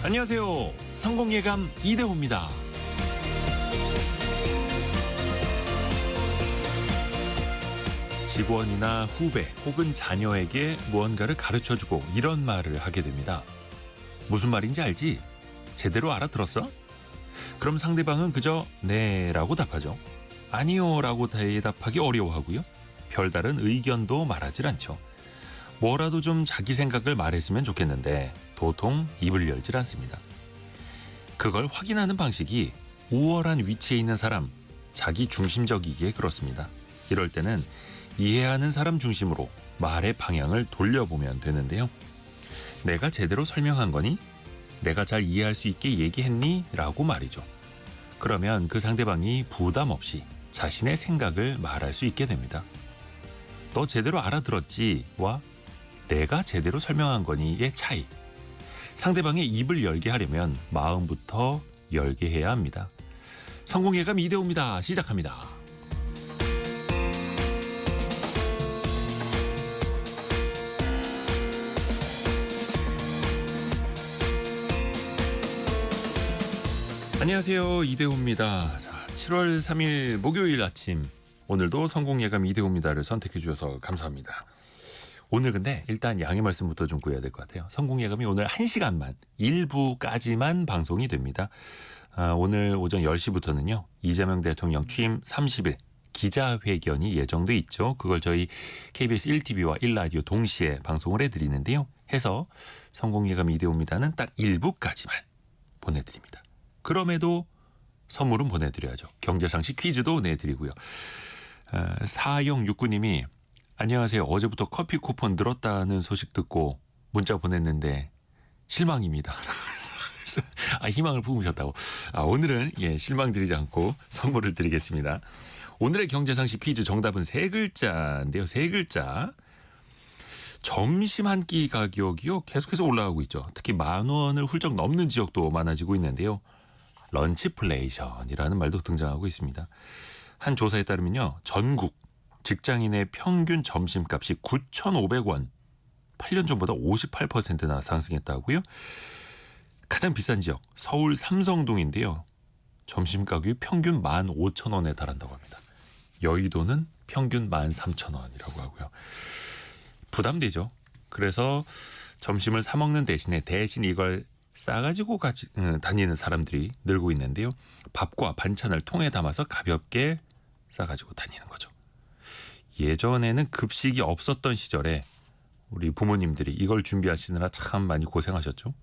안녕하세요. 성공예감 이대호입니다. 직원이나 후배 혹은 자녀에게 무언가를 가르쳐주고 이런 말을 하게 됩니다. 무슨 말인지 알지? 제대로 알아들었어? 그럼 상대방은 그저 네 라고 답하죠. 아니요 라고 대답하기 어려워하고요. 별다른 의견도 말하질 않죠. 뭐라도 좀 자기 생각을 말했으면 좋겠는데 도통 입을 열질 않습니다. 그걸 확인하는 방식이 우월한 위치에 있는 사람, 자기 중심적이기에 그렇습니다. 이럴 때는 이해하는 사람 중심으로 말의 방향을 돌려보면 되는데요. 내가 제대로 설명한 거니? 내가 잘 이해할 수 있게 얘기했니? 라고 말이죠. 그러면 그 상대방이 부담 없이 자신의 생각을 말할 수 있게 됩니다. 너 제대로 알아들었지?와 내가 제대로 설명한 거니의 차이. 상대방의 입을 열게 하려면 마음부터 열게 해야 합니다. 성공예감 이대호입니다. 시작합니다. 안녕하세요. 이대호입니다. 자, 7월 3일 목요일 아침, 오늘도 성공예감 이대호입니다를 선택해 주셔서 감사합니다. 오늘 근데 일단 양해 말씀부터 좀 구해야 될 것 같아요. 성공예감이 오늘 1시간만, 일부까지만 방송이 됩니다. 오늘 오전 10시부터는요. 이재명 대통령 취임 30일 기자회견이 예정돼 있죠. 그걸 저희 KBS 1TV와 1라디오 동시에 방송을 해드리는데요. 해서 성공예감 이대호입니다는 딱 일부까지만 보내드립니다. 그럼에도 선물은 보내드려야죠. 경제상식 퀴즈도 내드리고요. 4069님이 안녕하세요. 어제부터 커피 쿠폰 늘었다는 소식 듣고 문자 보냈는데 실망입니다. 희망을 품으셨다고. 오늘은 실망 드리지 않고 선물을 드리겠습니다. 오늘의 경제상식 퀴즈 정답은 세 글자인데요. 세 글자. 점심 한 끼 가격이요. 계속해서 올라가고 있죠. 특히 10,000원을 훌쩍 넘는 지역도 많아지고 있는데요. 런치플레이션이라는 말도 등장하고 있습니다. 한 조사에 따르면요. 전국 직장인의 평균 점심값이 9,500원. 8년 전보다 58%나 상승했다고요. 가장 비싼 지역 서울 삼성동인데요. 점심 가격이 평균 15,000원에 달한다고 합니다. 여의도는 평균 13,000원이라고 하고요. 부담되죠. 그래서 점심을 사 먹는 대신 이걸 싸가지고 다니는 사람들이 늘고 있는데요. 밥과 반찬을 통에 담아서 가볍게 싸가지고 다니는 거죠. 예전에는 급식이 없었던 시절에 우리 부모님들이 이걸 준비하시느라 참 많이 고생하셨죠.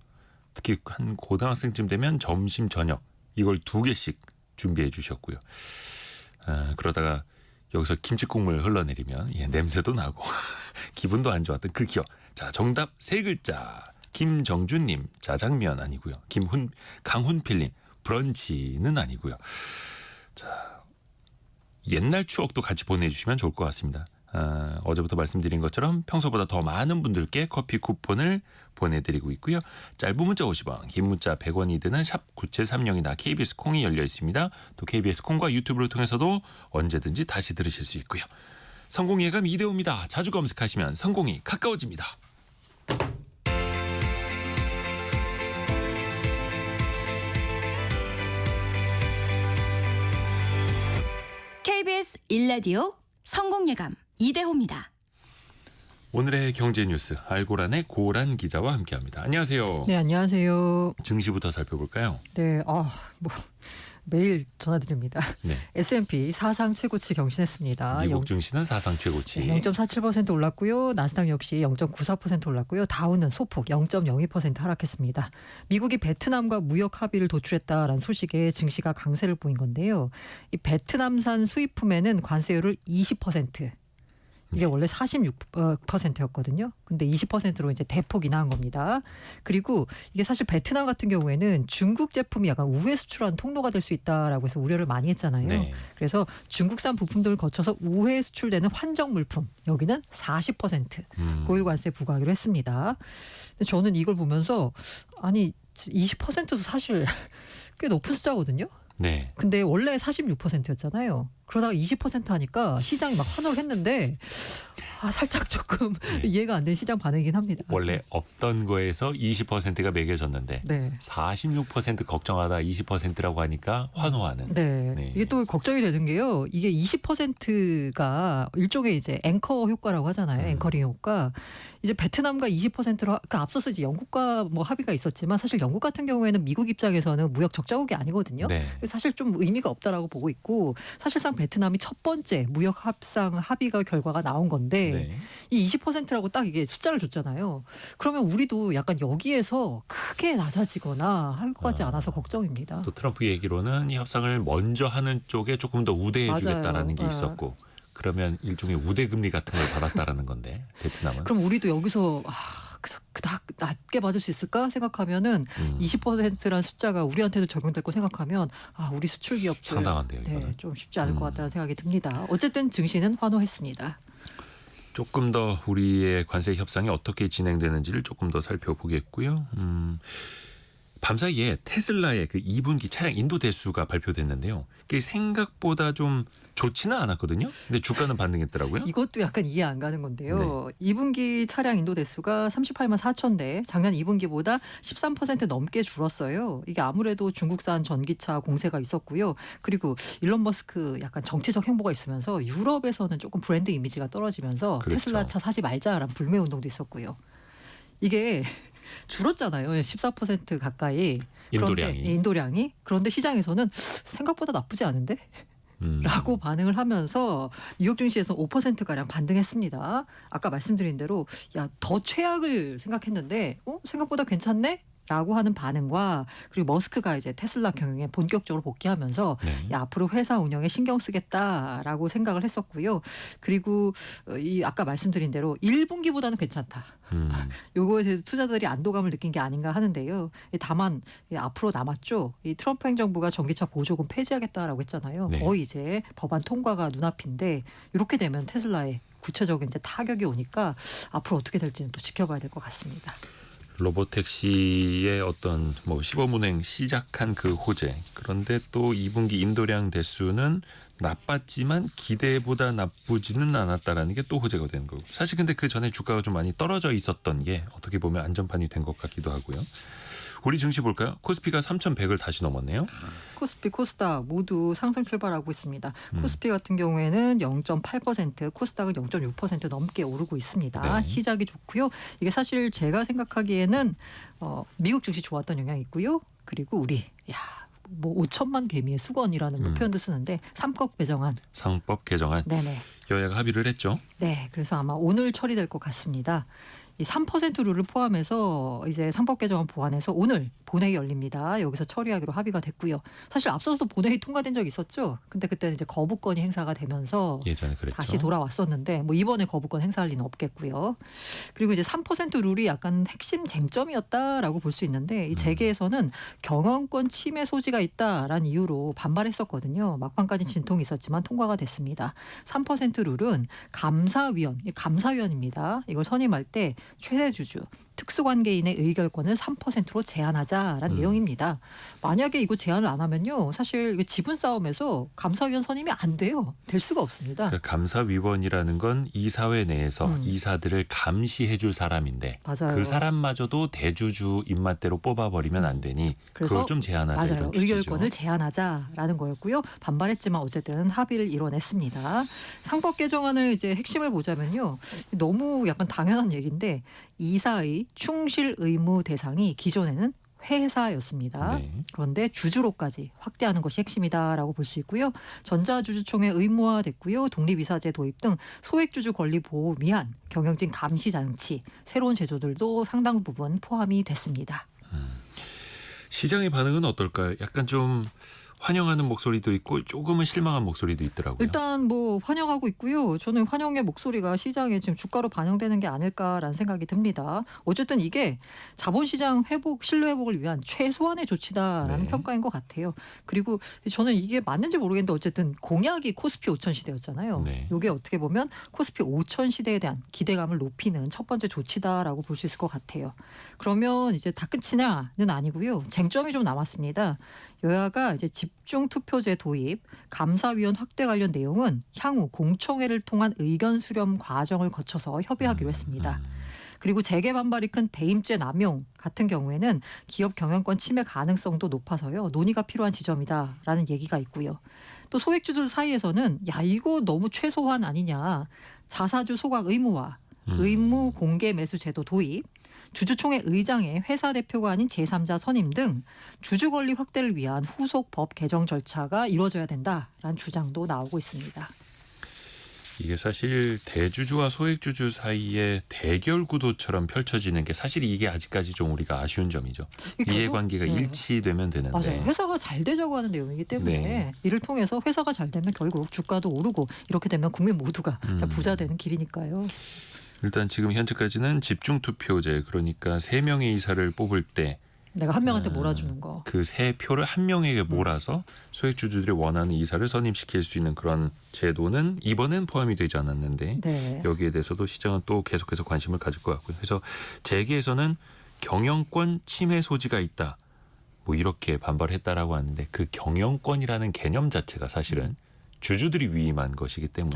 특히 한 고등학생쯤 되면 점심 저녁 이걸 2개씩 준비해 주셨고요. 그러다가 여기서 김치국물 흘러내리면 냄새도 나고 기분도 안 좋았던 그 기억. 자, 정답 세 글자. 김정준님 짜장면 아니고요. 강훈필님 브런치는 아니고요. 자, 옛날 추억도 같이 보내주시면 좋을 것 같습니다. 어제부터 말씀드린 것처럼 평소보다 더 많은 분들께 커피 쿠폰을 보내드리고 있고요. 짧은 문자 50원, 긴 문자 100원이 드는 샵 9730이나 KBS 콩이 열려 있습니다. 또 KBS 콩과 유튜브를 통해서도 언제든지 다시 들으실 수 있고요. 성공예감 이대호입니다. 자주 검색하시면 성공이 가까워집니다. KBS 1라디오 성공예감 이대호입니다. 오늘의 경제 뉴스 알고란의 고란 기자와 함께합니다. 안녕하세요. 네, 안녕하세요. 증시부터 살펴볼까요? 네, 매일 전화드립니다. 네. S&P 사상 최고치 경신했습니다. 미국 증시는 사상 최고치. 0.47% 올랐고요. 나스닥 역시 0.94% 올랐고요. 다우는 소폭 0.02% 하락했습니다. 미국이 베트남과 무역 합의를 도출했다라는 소식에 증시가 강세를 보인 건데요. 이 베트남산 수입품에는 관세율을 20%. 이게 원래 46%였거든요. 근데 20%로 이제 대폭 인하한 겁니다. 그리고 이게 사실 베트남 같은 경우에는 중국 제품이 약간 우회 수출하는 통로가 될 수 있다라고 해서 우려를 많이 했잖아요. 네. 그래서 중국산 부품들을 거쳐서 우회 수출되는 환정 물품 여기는 40% 고일 관세 부과하기로 했습니다. 근데 저는 이걸 보면서 아니 20%도 사실 꽤 높은 숫자거든요. 네. 근데 원래 46%였잖아요. 그러다가 20% 하니까 시장이 막 환호했는데 살짝 조금 네. 이해가 안 되는 시장 반응이긴 합니다. 원래 없던 거에서 20%가 매겨졌는데 네. 46% 걱정하다 20%라고 하니까 환호하는. 네. 네. 이게 또 걱정이 되는 게요. 이게 20%가 일종의 이제 앵커 효과라고 하잖아요. 앵커링 효과. 이제 베트남과 20%로 그러니까 앞서서 이제 영국과 뭐 합의가 있었지만 사실 영국 같은 경우에는 미국 입장에서는 무역 적자국이 아니거든요. 네. 사실 좀 의미가 없다라고 보고 있고 사실상 베트남이 첫 번째 무역 합상 합의가 결과가 나온 건데 네. 이 20%라고 딱 이게 숫자를 줬잖아요. 그러면 우리도 약간 여기에서 크게 낮아지거나 할 것 같지 않아서 걱정입니다. 또 트럼프 얘기로는 이 협상을 먼저 하는 쪽에 조금 더 우대해 맞아요. 주겠다라는 게 네. 있었고 그러면 일종의 우대 금리 같은 걸 받았다라는 건데 베트남은. 그럼 우리도 여기서 낮게 받을 수 있을까 생각하면은 20%라는 숫자가 우리한테도 적용될 거 생각하면 우리 수출 기업들 상당한데요, 이거는. 네, 좀 쉽지 않을 것 같다는 생각이 듭니다. 어쨌든 증시는 환호했습니다. 조금 더 우리의 관세 협상이 어떻게 진행되는지를 조금 더 살펴보겠고요. 밤사이에 테슬라의 그 2분기 차량 인도 대수가 발표됐는데요. 그게 생각보다 좀 좋지는 않았거든요. 근데 주가는 반등했더라고요. 이것도 약간 이해 안 가는 건데요. 2분기 차량 인도 대수가 38만 4천 대, 작년 2분기보다 13% 넘게 줄었어요. 이게 아무래도 중국산 전기차 공세가 있었고요. 그리고 일론 머스크 약간 정치적 행보가 있으면서 유럽에서는 조금 브랜드 이미지가 떨어지면서 그렇죠. 테슬라 차 사지 말자라는 불매 운동도 있었고요. 이게 줄었잖아요. 14% 가까이. 인도량이. 인도량이. 그런데 시장에서는 생각보다 나쁘지 않은데? 라고 반응을 하면서 뉴욕 증시에서 5%가량 반등했습니다. 아까 말씀드린 대로 더 최악을 생각했는데 생각보다 괜찮네? 라고 하는 반응과 그리고 머스크가 이제 테슬라 경영에 본격적으로 복귀하면서 네. 앞으로 회사 운영에 신경 쓰겠다라고 생각을 했었고요. 그리고 이 아까 말씀드린 대로 1분기보다는 괜찮다. 요거에 대해서 투자자들이 안도감을 느낀 게 아닌가 하는데요. 다만 앞으로 남았죠. 이 트럼프 행정부가 전기차 보조금 폐지하겠다라고 했잖아요. 네. 거의 이제 법안 통과가 눈앞인데 이렇게 되면 테슬라에 구체적인 이제 타격이 오니까 앞으로 어떻게 될지는 또 지켜봐야 될 것 같습니다. 로보택시의 어떤 시범 운행 시작한 그 호재. 그런데 또 2분기 인도량 대수는 나빴지만 기대보다 나쁘지는 않았다라는 게 또 호재가 되는 거고. 사실 근데 그 전에 주가가 좀 많이 떨어져 있었던 게 어떻게 보면 안전판이 된 것 같기도 하고요. 우리 증시 볼까요? 코스피가 3,100을 다시 넘었네요. 코스피, 코스닥 모두 상승 출발하고 있습니다. 코스피 같은 경우에는 0.8%, 코스닥은 0.6% 넘게 오르고 있습니다. 네. 시작이 좋고요. 이게 사실 제가 생각하기에는 미국 증시 좋았던 영향이 있고요. 그리고 우리 5천만 개미의 수건이라는 표현도 쓰는데 삼법 개정안. 상법 개정안 네네. 여야가 합의를 했죠. 네, 그래서 아마 오늘 처리될 것 같습니다. 이 3% 룰을 포함해서 이제 상법 개정안 보완해서 오늘 본회의 열립니다. 여기서 처리하기로 합의가 됐고요. 사실 앞서서 본회의 통과된 적이 있었죠. 근데 그때는 이제 거부권이 행사가 되면서 예전에 그랬죠. 다시 돌아왔었는데 이번에 거부권 행사할 리는 없겠고요. 그리고 이제 3% 룰이 약간 핵심 쟁점이었다라고 볼 수 있는데 이 재계에서는 경영권 침해 소지가 있다라는 이유로 반발했었거든요. 막판까지 진통이 있었지만 통과가 됐습니다. 3% 룰은 감사위원입니다. 이걸 선임할 때 최대 주주 특수관계인의 의결권을 3%로 제한하자라는 내용입니다. 만약에 이거 제한을 안 하면요. 사실 이거 지분 싸움에서 감사위원 선임이 안 돼요. 될 수가 없습니다. 그러니까 감사위원이라는 건 이사회 내에서 이사들을 감시해 줄 사람인데 맞아요. 그 사람마저도 대주주 입맛대로 뽑아버리면 안 되니 그래서 그걸 좀 제한하자 맞아요. 이런 취지죠. 의결권을 제한하자라는 거였고요. 반발했지만 어쨌든 합의를 이뤄냈습니다. 상법 개정안을 이제 핵심을 보자면요. 너무 약간 당연한 얘기인데 이사의 충실 의무 대상이 기존에는 회사였습니다. 네. 그런데 주주로까지 확대하는 것이 핵심이다라고 볼 수 있고요. 전자주주총회 의무화됐고요. 독립이사제 도입 등 소액주주 권리 보호 위한 경영진 감시 장치, 새로운 제도들도 상당 부분 포함이 됐습니다. 시장의 반응은 어떨까요? 약간 좀 환영하는 목소리도 있고 조금은 실망한 목소리도 있더라고요. 일단 환영하고 있고요. 저는 환영의 목소리가 시장에 지금 주가로 반영되는 게 아닐까라는 생각이 듭니다. 어쨌든 이게 자본시장 회복, 신뢰 회복을 위한 최소한의 조치다라는 네. 평가인 것 같아요. 그리고 저는 이게 맞는지 모르겠는데 어쨌든 공약이 코스피 5천 시대였잖아요. 네. 이게 어떻게 보면 코스피 5천 시대에 대한 기대감을 높이는 첫 번째 조치다라고 볼 수 있을 것 같아요. 그러면 이제 다 끝이냐는 아니고요. 쟁점이 좀 남았습니다. 여야가 이제 집중 투표제 도입, 감사위원 확대 관련 내용은 향후 공청회를 통한 의견 수렴 과정을 거쳐서 협의하기로 했습니다. 그리고 재개 반발이 큰 배임죄 남용 같은 경우에는 기업 경영권 침해 가능성도 높아서요. 논의가 필요한 지점이다라는 얘기가 있고요. 또 소액주주 사이에서는 야 이거 너무 최소한 아니냐. 자사주 소각 의무화, 의무 공개 매수 제도 도입, 주주총회 의장의 회사 대표가 아닌 제3자 선임 등 주주 권리 확대를 위한 후속 법 개정 절차가 이루어져야 된다라는 주장도 나오고 있습니다. 이게 사실 대주주와 소액주주 사이의 대결 구도처럼 펼쳐지는 게 사실 이게 아직까지 좀 우리가 아쉬운 점이죠. 이해관계가 네. 일치되면 되는데. 맞아요. 회사가 잘 되자고 하는 내용이기 때문에 네. 이를 통해서 회사가 잘 되면 결국 주가도 오르고 이렇게 되면 국민 모두가 부자 되는 길이니까요. 일단 지금 현재까지는 집중투표제, 그러니까 3명의 이사를 뽑을 때 내가 한 명한테 몰아주는 거. 그 3표를 한 명에게 몰아서 소액주주들이 원하는 이사를 선임시킬 수 있는 그런 제도는 이번엔 포함이 되지 않았는데 네. 여기에 대해서도 시장은 또 계속해서 관심을 가질 것 같고요. 그래서 재계에서는 경영권 침해 소지가 있다. 뭐 이렇게 반발했다라고 하는데 그 경영권이라는 개념 자체가 사실은 주주들이 위임한 것이기 때문에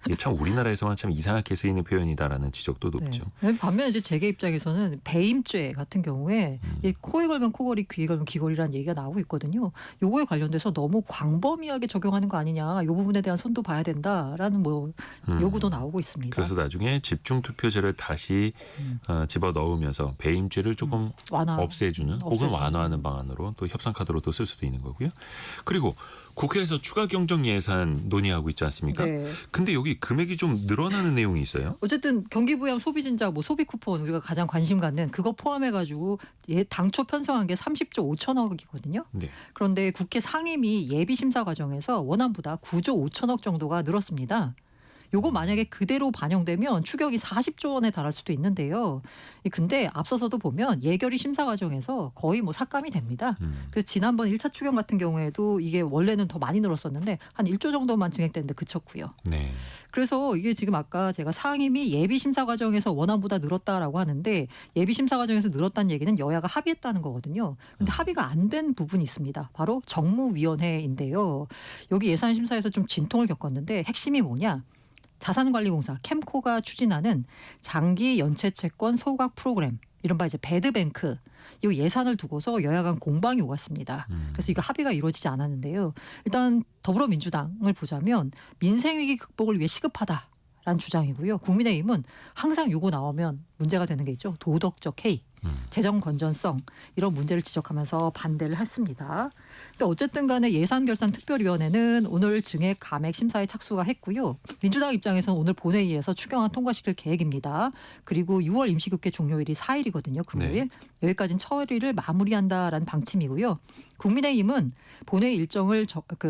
이게 참 우리나라에서만 참 이상하게 쓰이는 표현이다라는 지적도 높죠. 네. 반면 이제 재계 입장에서는 배임죄 같은 경우에 이 코에 걸면 코걸이, 귀에 걸면 귀걸이라는 얘기가 나오고 있거든요. 요거에 관련돼서 너무 광범위하게 적용하는 거 아니냐. 요 부분에 대한 손도 봐야 된다라는 뭐 요구도 나오고 있습니다. 그래서 나중에 집중투표제를 다시 집어 넣으면서 배임죄를 조금 없애주는 혹은 완화하는 방안으로 또 협상 카드로 또 쓸 수도 있는 거고요. 그리고 국회에서 추가 경정 예산 논의하고 있지 않습니까? 네. 근데 여기 금액이 좀 늘어나는 내용이 있어요. 어쨌든 경기부양 소비진작 뭐 소비 쿠폰 우리가 가장 관심 갖는 그거 포함해가지고 당초 편성한 게 30조 5천억이거든요. 네. 그런데 국회 상임위 예비 심사 과정에서 원안보다 9조 5천억 정도가 늘었습니다. 요거 만약에 그대로 반영되면 추격이 40조 원에 달할 수도 있는데요. 근데 앞서서도 보면 예결위 심사 과정에서 거의 뭐 삭감이 됩니다. 그래서 지난번 1차 추경 같은 경우에도 이게 원래는 더 많이 늘었었는데 한 1조 정도만 증액됐는데 그쳤고요. 네. 그래서 이게 지금 아까 제가 상임위 예비 심사 과정에서 원안보다 늘었다라고 하는데 예비 심사 과정에서 늘었다는 얘기는 여야가 합의했다는 거거든요. 그런데 합의가 안 된 부분이 있습니다. 바로 정무위원회인데요. 여기 예산 심사에서 좀 진통을 겪었는데 핵심이 뭐냐? 자산관리공사 캠코가 추진하는 장기 연체 채권 소각 프로그램 이른바 이제 배드뱅크 이 예산을 두고서 여야 간 공방이 오갔습니다. 그래서 이거 합의가 이루어지지 않았는데요. 일단 더불어민주당을 보자면 민생위기 극복을 위해 시급하다라는 주장이고요. 국민의힘은 항상 요거 나오면 문제가 되는 게 있죠. 도덕적 해이. 재정 건전성 이런 문제를 지적하면서 반대를 했습니다. 근데 어쨌든 간에 예산결산특별위원회는 오늘 증액 감액 심사에 착수가 했고요. 민주당 입장에서는 오늘 본회의에서 추경안 통과시킬 계획입니다. 그리고 6월 임시국회 종료일이 4일이거든요. 금요일. 네. 여기까지는 처리를 마무리한다라는 방침이고요. 국민의힘은 본회의 일정을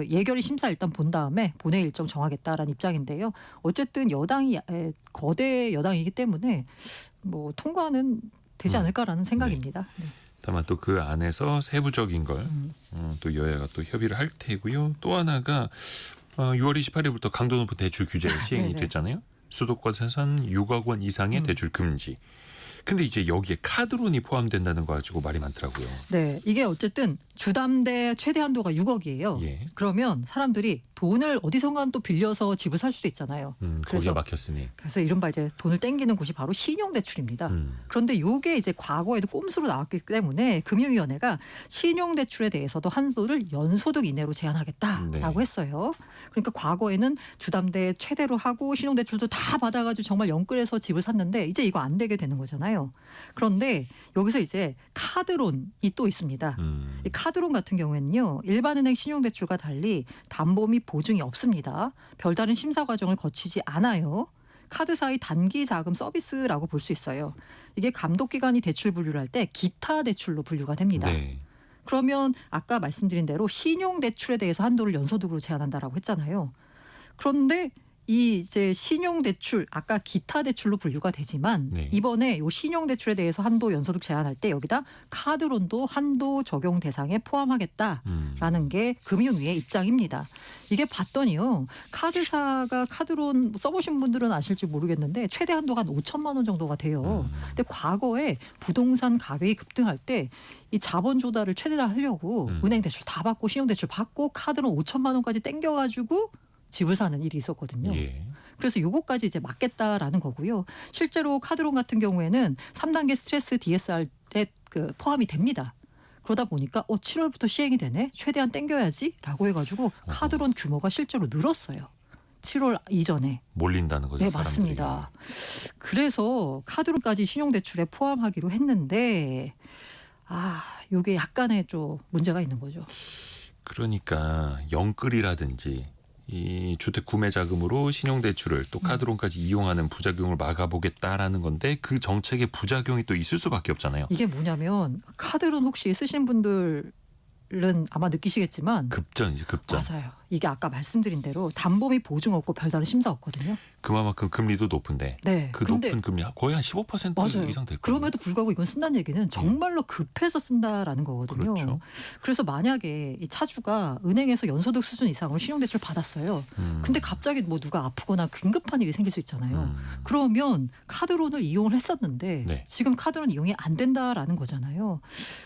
예결위 심사 일단 본 다음에 본회의 일정 정하겠다라는 입장인데요. 어쨌든 여당이 거대 여당이기 때문에 뭐 통과는 되지 않을까라는 생각입니다. 네. 다만 또 그 안에서 세부적인 걸 또 여야가 또 협의를 할 테고요. 또 하나가 6월 28일부터 강도 높은 대출 규제 시행이 네네. 됐잖아요. 수도권에선 6억 원 이상의 대출 금지. 근데 이제 여기에 카드론이 포함된다는 거 가지고 말이 많더라고요. 네, 이게 어쨌든 주담대 최대 한도가 6억이에요. 예. 그러면 사람들이 돈을 어디선가 또 빌려서 집을 살 수도 있잖아요. 거기가 막혔으니. 그래서 이른바 이제 돈을 땡기는 곳이 바로 신용대출입니다. 그런데 이게 이제 과거에도 꼼수로 나왔기 때문에 금융위원회가 신용대출에 대해서도 한도를 연소득 이내로 제한하겠다라고 했어요. 그러니까 과거에는 주담대 최대로 하고 신용대출도 다 받아가지고 정말 영끌해서 집을 샀는데 이제 이거 안 되게 되는 거잖아요. 그런데 여기서 이제 카드론이 또 있습니다. 이 카드론 같은 경우에는요. 일반은행 신용대출과 달리 담보 및 보증이 없습니다. 별다른 심사 과정을 거치지 않아요. 카드사의 단기 자금 서비스라고 볼 수 있어요. 이게 감독기관이 대출 분류를 할 때 기타 대출로 분류가 됩니다. 네. 그러면 아까 말씀드린 대로 신용대출에 대해서 한도를 연소득으로 제한한다라고 했잖아요. 그런데 이 이제 신용대출 아까 기타 대출로 분류가 되지만 네. 이번에 요 신용대출에 대해서 한도 연소득 제한할 때 여기다 카드론도 한도 적용 대상에 포함하겠다라는 게 금융위의 입장입니다. 이게 봤더니요. 카드사가 카드론 써보신 분들은 아실지 모르겠는데 최대 한도가 한 5천만 원 정도가 돼요. 근데 과거에 부동산 가격이 급등할 때 이 자본 조달을 최대한 하려고 은행 대출 다 받고 신용대출 받고 카드론 5천만 원까지 땡겨가지고 집을 사는 일이 있었거든요. 예. 그래서 요거까지 이제 막겠다라는 거고요. 실제로 카드론 같은 경우에는 3단계 스트레스 DSR에 그 포함이 됩니다. 그러다 보니까 7월부터 시행이 되네. 최대한 땡겨야지라고 해가지고 카드론 규모가 실제로 늘었어요. 7월 이전에. 몰린다는 거죠. 네, 사람들이. 맞습니다. 그래서 카드론까지 신용대출에 포함하기로 했는데 요게 약간의 좀 문제가 있는 거죠. 그러니까 영끌이라든지 이 주택 구매 자금으로 신용대출을 또 카드론까지 이용하는 부작용을 막아보겠다라는 건데 그 정책의 부작용이 또 있을 수밖에 없잖아요. 이게 뭐냐면 카드론 혹시 쓰신 분들은 아마 느끼시겠지만 급전이죠, 급전. 맞아요. 이게 아까 말씀드린 대로 담보비 보증 없고 별다른 심사 없거든요. 그만큼 금리도 높은데 네. 그 근데 높은 금리 거의 한 15% 맞아요. 이상 될 거예요. 그럼에도 불구하고 이건 쓴다는 얘기는 정말로 급해서 쓴다라는 거거든요. 그렇죠. 그래서 만약에 이 차주가 은행에서 연소득 수준 이상으로 신용대출 받았어요. 근데 갑자기 뭐 누가 아프거나 긴급한 일이 생길 수 있잖아요. 그러면 카드론을 이용을 했었는데 네. 지금 카드론 이용이 안 된다라는 거잖아요.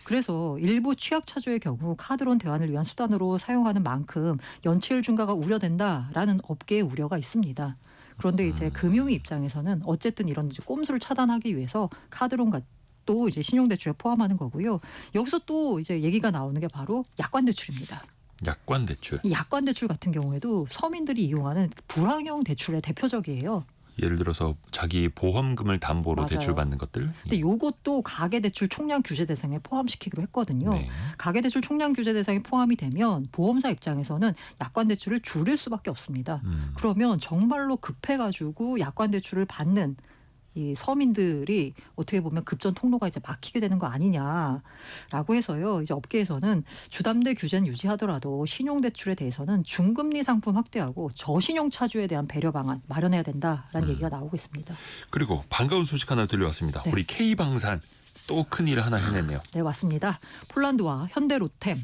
그래서 일부 취약 차주의 경우 카드론 대환을 위한 수단으로 사용하는 만큼 연체율 증가가 우려된다라는 업계의 우려가 있습니다. 그런데 이제 금융위 입장에서는 어쨌든 이런 이제 꼼수를 차단하기 위해서 카드론과 또 이제 신용대출에 포함하는 거고요. 여기서 또 이제 얘기가 나오는 게 바로 약관대출입니다. 약관대출. 이 약관대출 같은 경우에도 서민들이 이용하는 불황형 대출의 대표적이에요. 예를 들어서 자기 보험금을 담보로 맞아요. 대출받는 것들. 근데 요것도 가계대출 총량 규제 대상에 포함시키기로 했거든요. 네. 가계대출 총량 규제 대상에 포함이 되면 보험사 입장에서는 약관대출을 줄일 수밖에 없습니다. 그러면 정말로 급해가지고 약관대출을 받는 이 서민들이 어떻게 보면 급전 통로가 이제 막히게 되는 거 아니냐라고 해서요. 이제 업계에서는 주담대 규제는 유지하더라도 신용대출에 대해서는 중금리 상품 확대하고 저신용 차주에 대한 배려 방안 마련해야 된다라는 얘기가 나오고 있습니다. 그리고 반가운 소식 하나 들려왔습니다. 네. 우리 K방산 또 큰일을 하나 해냈네요. 네, 맞습니다. 폴란드와 현대로템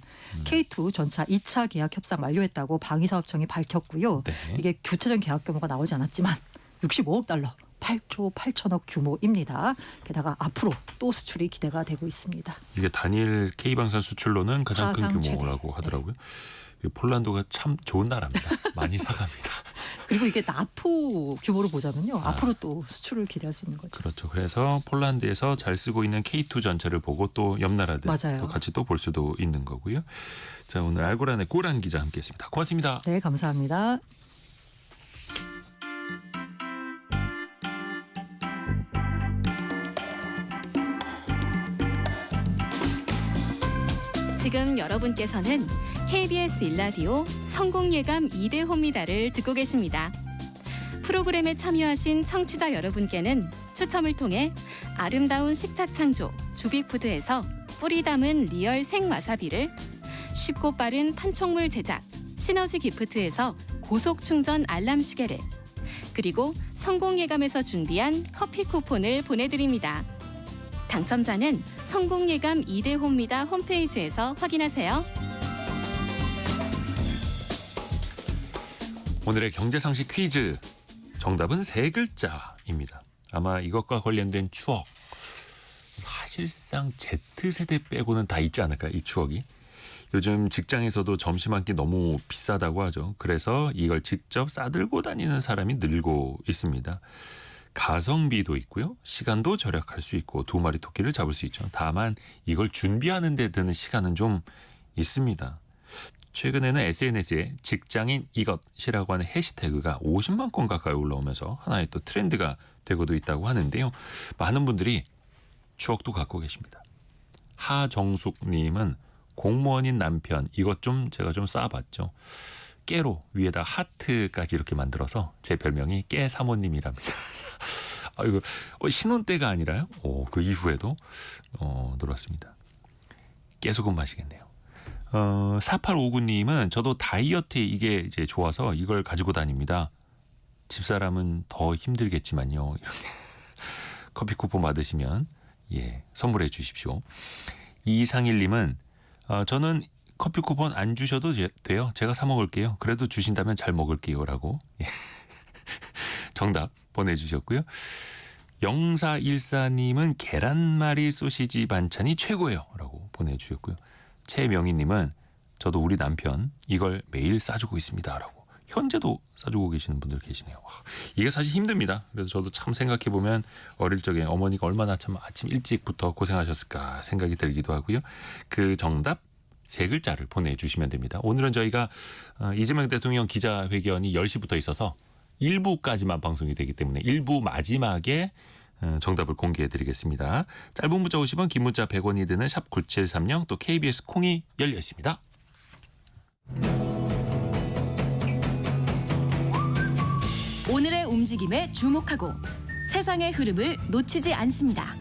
K2 전차 2차 계약 협상 완료했다고 방위사업청이 밝혔고요. 네. 이게 구체적인 계약 규모가 나오지 않았지만 65억 달러. 8조 8천억 규모입니다. 게다가 앞으로 또 수출이 기대가 되고 있습니다. 이게 단일 K방산 수출로는 가장 큰 가장 규모라고 최대. 하더라고요. 폴란드가 참 좋은 나라입니다. 많이 사갑니다. 그리고 이게 나토 규모로 보자면요. 앞으로 또 수출을 기대할 수 있는 거죠. 그렇죠. 그래서 폴란드에서 잘 쓰고 있는 K2 전차를 보고 또 옆 나라들 맞아요. 또 같이 또 볼 수도 있는 거고요. 자, 오늘 알고란의 고란 기자 함께했습니다. 고맙습니다. 네, 감사합니다. 지금 여러분께서는 KBS 일라디오 성공예감 2대호입니다를 듣고 계십니다. 프로그램에 참여하신 청취자 여러분께는 추첨을 통해 아름다운 식탁 창조 주비푸드에서 뿌리 담은 리얼 생와사비를, 쉽고 빠른 판촉물 제작 시너지 기프트에서 고속 충전 알람 시계를, 그리고 성공예감에서 준비한 커피 쿠폰을 보내드립니다. 당첨자는 성공예감 2대호입니다 홈페이지에서 확인하세요. 오늘의 경제상식 퀴즈 정답은 세 글자입니다. 아마 이것과 관련된 추억 사실상 Z세대 빼고는 다 있지 않을까, 이 추억이. 요즘 직장에서도 점심 한 끼 너무 비싸다고 하죠. 그래서 이걸 직접 싸들고 다니는 사람이 늘고 있습니다. 가성비도 있고요. 시간도 절약할 수 있고 두 마리 토끼를 잡을 수 있죠. 다만 이걸 준비하는 데 드는 시간은 좀 있습니다. 최근에는 SNS에 직장인 이것이라고 하는 해시태그가 50만 건 가까이 올라오면서 하나의 또 트렌드가 되고도 있다고 하는데요. 많은 분들이 추억도 갖고 계십니다. 하정숙님은 공무원인 남편 이것 좀 제가 좀 쌓아봤죠. 깨로 위에다 하트까지 이렇게 만들어서 제 별명이 깨 사모님이랍니다. 이거 신혼 때가 아니라요. 그 이후에도 놀았습니다. 깨소금 맛이겠네요. 4859님은 저도 다이어트에 이게 이제 좋아서 이걸 가지고 다닙니다. 집사람은 더 힘들겠지만요. 이렇게 커피 쿠폰 받으시면 선물해 주십시오. 이상일님은 저는 커피 쿠폰 안 주셔도 돼요. 제가 사 먹을게요. 그래도 주신다면 잘 먹을게요라고 정답 보내주셨고요. 0414님은 계란말이 소시지 반찬이 최고예요라고 보내주셨고요. 최명희님은 저도 우리 남편 이걸 매일 싸주고 있습니다라고 현재도 싸주고 계시는 분들 계시네요. 와, 이게 사실 힘듭니다. 그래서 저도 참 생각해보면 어릴 적에 어머니가 얼마나 참 아침 일찍부터 고생하셨을까 생각이 들기도 하고요. 그 정답 3글자를 보내주시면 됩니다. 오늘은 저희가 이재명 대통령 기자회견이 10시부터 있어서 1부까지만 방송이 되기 때문에 1부 마지막에 정답을 공개해드리겠습니다. 짧은 문자 50원, 긴 문자 100원이 드는 샵 9730 또 KBS 콩이 열려 있습니다. 오늘의 움직임에 주목하고 세상의 흐름을 놓치지 않습니다.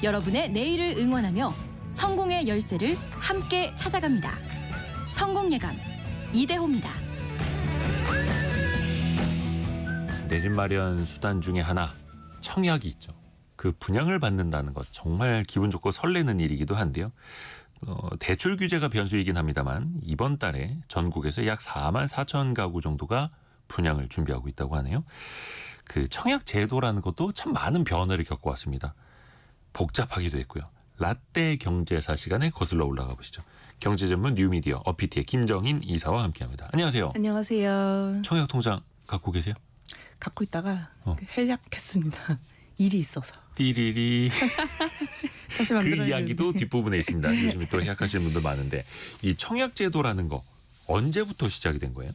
여러분의 내일을 응원하며 성공의 열쇠를 함께 찾아갑니다. 성공예감 이대호입니다. 내 집 마련 수단 중에 하나 청약이 있죠. 그 분양을 받는다는 것 정말 기분 좋고 설레는 일이기도 한데요. 대출 규제가 변수이긴 합니다만 이번 달에 전국에서 약 4만 4천 가구 정도가 분양을 준비하고 있다고 하네요. 그 청약 제도라는 것도 참 많은 변화를 겪어왔습니다. 복잡하기도 했고요. 라떼 경제사 시간에 거슬러 올라가 보시죠. 경제 전문 뉴미디어 어피티의 김정인 이사와 함께합니다. 안녕하세요. 안녕하세요. 청약 통장 갖고 계세요? 갖고 있다가 해약했습니다. 일이 있어서. 띠리리. 다시 그 만들어야 이야기도 되는데. 뒷부분에 있습니다. 요즘에 또 해약하시는 분들 많은데 이 청약 제도라는 거 언제부터 시작이 된 거예요?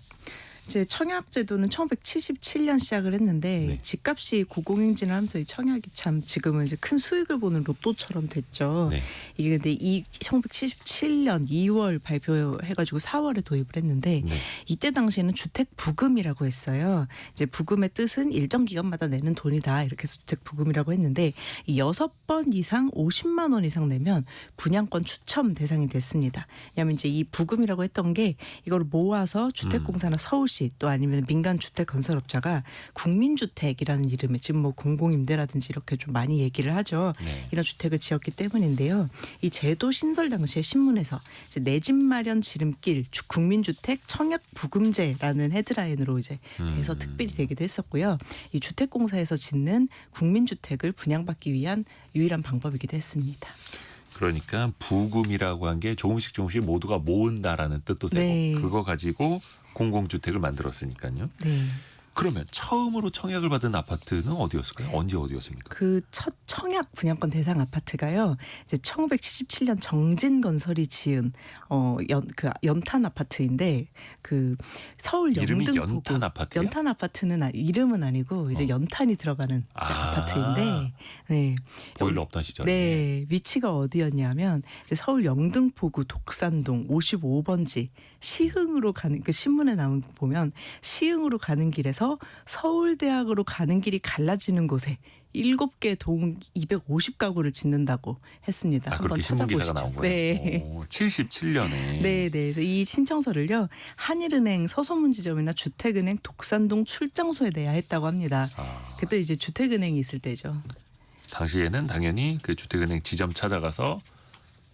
이제 청약제도는 1977년 시작을 했는데 네. 집값이 고공행진을 하면서 이 청약이 참 지금은 이제 큰 수익을 보는 로또처럼 됐죠. 네. 이게 근데 이 1977년 2월 발표해가지고 4월에 도입을 했는데 네. 이때 당시에는 주택 부금이라고 했어요. 이제 부금의 뜻은 일정 기간마다 내는 돈이다 이렇게 해서 주택 부금이라고 했는데 이 6번 이상 50만 원 이상 내면 분양권 추첨 대상이 됐습니다. 왜냐하면 이제 이 부금이라고 했던 게 이걸 모아서 주택공사나 서울시 또 아니면 민간 주택 건설업자가 국민주택이라는 이름의 지금 뭐 공공임대라든지 이렇게 좀 많이 얘기를 하죠. 네. 이런 주택을 지었기 때문인데요. 이 제도 신설 당시에 신문에서 내 집 마련 지름길 국민주택 청약 부금제라는 헤드라인으로 이제 해서 특별히 되기도 했었고요. 이 주택공사에서 짓는 국민주택을 분양받기 위한 유일한 방법이기도 했습니다. 그러니까 부금이라고 한 게 조금씩 모두가 모은다라는 뜻도 되고 네. 그거 가지고 공공주택을 만들었으니까요. 네. 그러면 처음으로 청약을 받은 아파트는 어디였을까요? 언제 어디였습니까? 그 첫 청약 분양권 대상 아파트가요. 이제 1977년 정진건설이 지은 연탄 아파트인데 그 서울 이름이 영등포구 연탄 아파트예요? 연탄 아파트는 이름은 아니고 이제 연탄이 들어가는 이제 아파트인데 네. 보일러 없던 시절에. 네, 위치가 어디였냐면 이제 서울 영등포구 독산동 55번지 시흥으로 가는 그 신문에 나온 거 보면 시흥으로 가는 길에서 서울대학으로 가는 길이 갈라지는 곳에 7개 동 250가구를 짓는다고 했습니다. 한번 그렇게 신문 찾아보시죠. 기사가 나온 거예요. 네. 77년에. 네, 그래서 이 신청서를요 한일은행 서소문지점이나 주택은행 독산동 출장소에 내야 했다고 합니다. 그때 이제 주택은행이 있을 때죠. 당시에는 당연히 그 주택은행 지점 찾아가서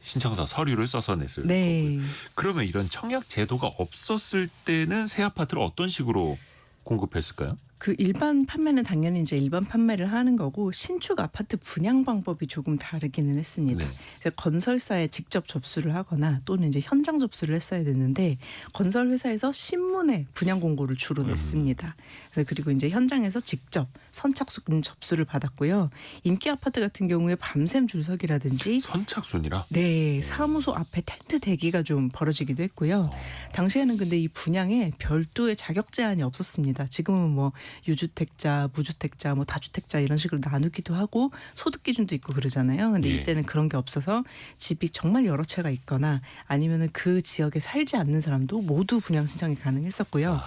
신청서 서류를 써서 냈을 네. 거고요. 그러면 이런 청약 제도가 없었을 때는 새 아파트를 어떤 식으로 공급했을까요? 그 일반 판매는 당연히 이제 일반 판매를 하는 거고 신축 아파트 분양 방법이 조금 다르기는 했습니다. 네. 그래서 건설사에 직접 접수를 하거나 또는 이제 현장 접수를 했어야 됐는데 건설 회사에서 신문에 분양 공고를 주로 냈습니다. 그래서 그리고 이제 현장에서 직접 선착순 접수를 받았고요. 인기 아파트 같은 경우에 밤샘 줄서기라든지 선착순이라? 네, 사무소 앞에 텐트 대기가 좀 벌어지기도 했고요. 당시에는 근데 이 분양에 별도의 자격 제한이 없었습니다. 지금은 뭐 유주택자, 무주택자, 뭐 다주택자 이런 식으로 나누기도 하고 소득 기준도 있고 그러잖아요. 근데 예. 이때는 그런 게 없어서 집이 정말 여러 채가 있거나 아니면은 그 지역에 살지 않는 사람도 모두 분양 신청이 가능했었고요.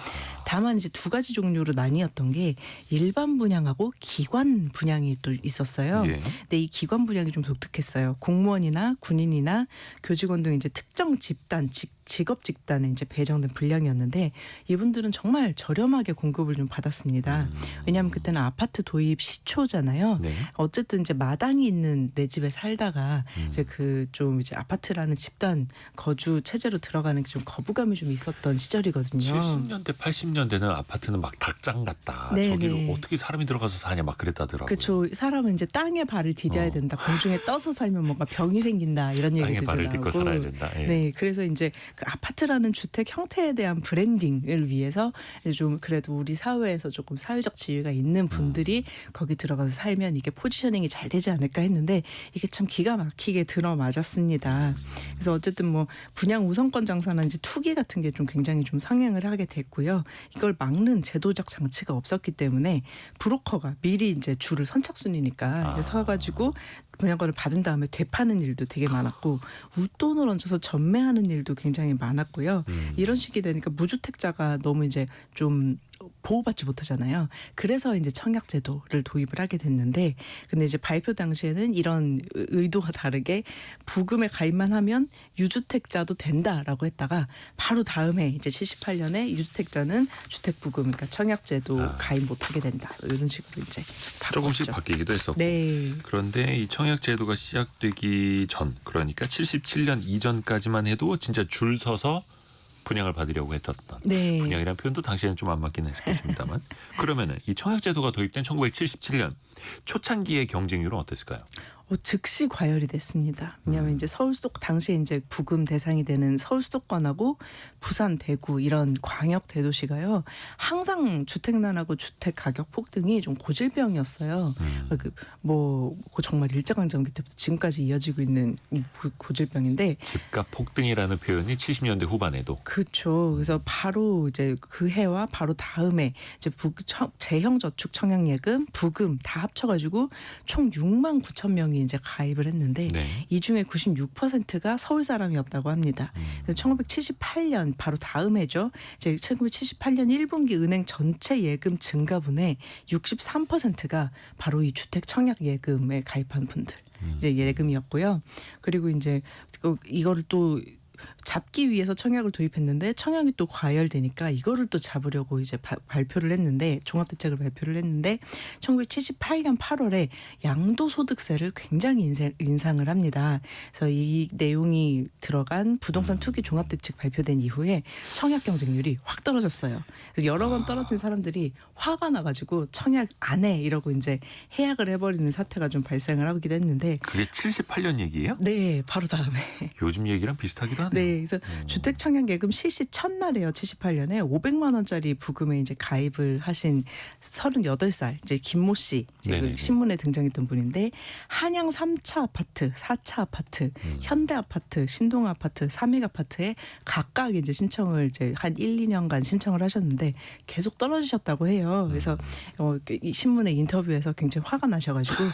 다만 이제 두 가지 종류로 나뉘었던 게 일반 분양하고 기관 분양이 또 있었어요. 예. 근데 이 기관 분양이 좀 독특했어요. 공무원이나 군인이나 교직원 등 이제 특정 집단 직업 집단에 이제 배정된 분량이었는데 이분들은 정말 저렴하게 공급을 좀 받았습니다. 왜냐하면 그때는 아파트 도입 시초잖아요. 네. 어쨌든 이제 마당이 있는 내 집에 살다가 이제 그 좀 이제 아파트라는 집단 거주 체제로 들어가는 게 좀 거부감이 좀 있었던 시절이거든요. 70년대, 80년대는 아파트는 막 닭장 같다. 네, 저기를 네. 어떻게 사람이 들어가서 사냐 막 그랬다더라고요. 그렇죠. 사람은 이제 땅에 발을 디뎌야 된다. 공중에 떠서 살면 뭔가 병이 생긴다. 이런 땅에 얘기도 발을 나오고. 딛고 살아야 된다. 예. 네, 그래서 이제 그 아파트라는 주택 형태에 대한 브랜딩을 위해서 좀 그래도 우리 사회에서 조금 사회적 지위가 있는 분들이 거기 들어가서 살면 이게 포지셔닝이 잘 되지 않을까 했는데 이게 참 기가 막히게 들어맞았습니다. 그래서 어쨌든 뭐 분양 우선권 장사나 이제 투기 같은 게 좀 굉장히 좀 상향을 하게 됐고요. 이걸 막는 제도적 장치가 없었기 때문에 브로커가 미리 이제 줄을 선착순이니까 이제 서가지고 분양권을 받은 다음에 되파는 일도 되게 많았고 웃돈을 얹어서 전매하는 일도 굉장히 많았고요. 이런 식이 되니까 무주택자가 너무 이제 좀 보호받지 못하잖아요. 그래서 이제 청약제도를 도입을 하게 됐는데 근데 이제 발표 당시에는 이런 의도와 다르게 부금에 가입만 하면 유주택자도 된다라고 했다가 바로 다음에 이제 78년에 유주택자는 주택부금 그러니까 청약제도 가입 못하게 된다. 이런 식으로 이제 조금씩 바꿨죠. 바뀌기도 했었고. 네. 그런데 이 청약제도가 시작되기 전, 그러니까 77년 이전까지만 해도 진짜 줄 서서 분양을 받으려고 했던 네. 분양이라는 표현도 당시에는 좀 안 맞긴 했겠습니다만 그러면은 이 청약제도가 도입된 1977년 초창기의 경쟁률은 어땠을까요? 즉시 과열이 됐습니다. 왜냐하면 이제 서울 수도 당시에 이제 부금 대상이 되는 서울 수도권하고 부산, 대구 이런 광역 대도시가요 항상 주택난하고 주택 가격 폭등이 좀 고질병이었어요. 그 정말 일제강점기 때부터 지금까지 이어지고 있는 이 고질병인데. 집값 폭등이라는 표현이 70년대 후반에도. 그렇죠. 그래서 바로 이제 그 해와 바로 다음에 이제 재형저축 청약예금, 부금 다 합쳐가지고 총 6만 9천 명이 이제 가입을 했는데 네. 이 중에 96%가 서울 사람이었다고 합니다. 그래서 1978년 바로 다음 해죠. 이제 1978년 1분기 은행 전체 예금 증가분의 63%가 바로 이 주택 청약 예금에 가입한 분들 이제 예금이었고요. 그리고 이제 이거를 또 잡기 위해서 청약을 도입했는데 청약이 또 과열되니까 이거를 또 잡으려고 이제 발표를 했는데 종합대책을 발표를 했는데 1978년 8월에 양도소득세를 굉장히 인상을 합니다. 그래서 이 내용이 들어간 부동산 투기 종합대책 발표된 이후에 청약 경쟁률이 확 떨어졌어요. 그래서 여러 번 떨어진 사람들이 화가 나가지고 청약 안 해 이러고 이제 해약을 해버리는 사태가 좀 발생을 하기도 했는데 그게 78년 얘기예요? 네, 바로 다음에. 요즘 얘기랑 비슷하기도 하네요. 네, 그래서 주택 청약 예금 실시 첫날에요. 78년에 500만 원짜리 부금에 이제 가입을 하신 38살 이제 김모 씨 이제 그 신문에 등장했던 분인데 한양 3차 아파트, 4차 아파트, 현대 아파트, 신동 아파트, 삼익 아파트에 각각 이제 신청을 이제 한 1, 2년간 신청을 하셨는데 계속 떨어지셨다고 해요. 그래서 이 신문의 인터뷰에서 굉장히 화가 나셔가지고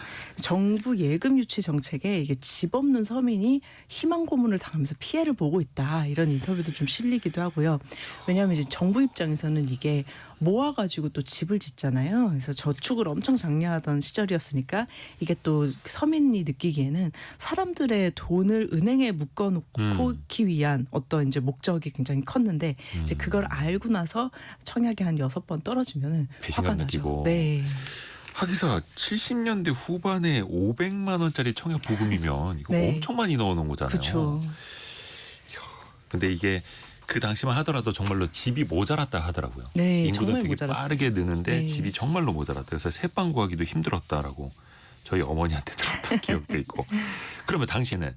정부 예금 유치 정책에 이게 집 없는 서민이 희망 고문을 당하면서 피해를 보고 있다 이런 인터뷰도 좀 실리기도 하고요. 왜냐하면 이제 정부 입장에서는 이게 모아가지고 또 집을 짓잖아요. 그래서 저축을 엄청 장려하던 시절이었으니까 이게 또 서민이 느끼기에는 사람들의 돈을 은행에 묶어놓기 위한 어떤 이제 목적이 굉장히 컸는데 이제 그걸 알고 나서 청약이 한 6번 떨어지면은 배신감 화가 나죠. 느끼고. 네. 하기사 70년대 후반에 500만 원짜리 청약 부금이면 이거 네. 엄청 많이 넣어놓은 거잖아요. 그렇죠. 근데 이게 그 당시만 하더라도 정말로 집이 모자랐다 하더라고요. 네, 인구도 정말 되게 모자랐어요. 빠르게 느는데 네. 집이 정말로 모자랐다. 그래서 새빵 구하기도 힘들었다라고 저희 어머니한테 들었던 기억도 있고. 그러면 당시에는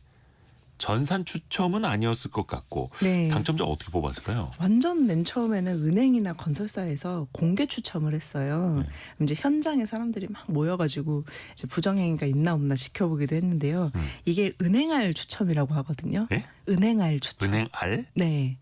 전산 추첨은 아니었을 것 같고 네. 당첨자 어떻게 뽑았을까요? 완전 맨 처음에는 은행이나 건설사에서 공개 추첨을 했어요. 이제 현장에 사람들이 막 모여가지고 이제 부정행위가 있나 없나 지켜보기도 했는데요. 이게 은행알 추첨이라고 하거든요. 예? 은행알 추첨. 은행 알? 네.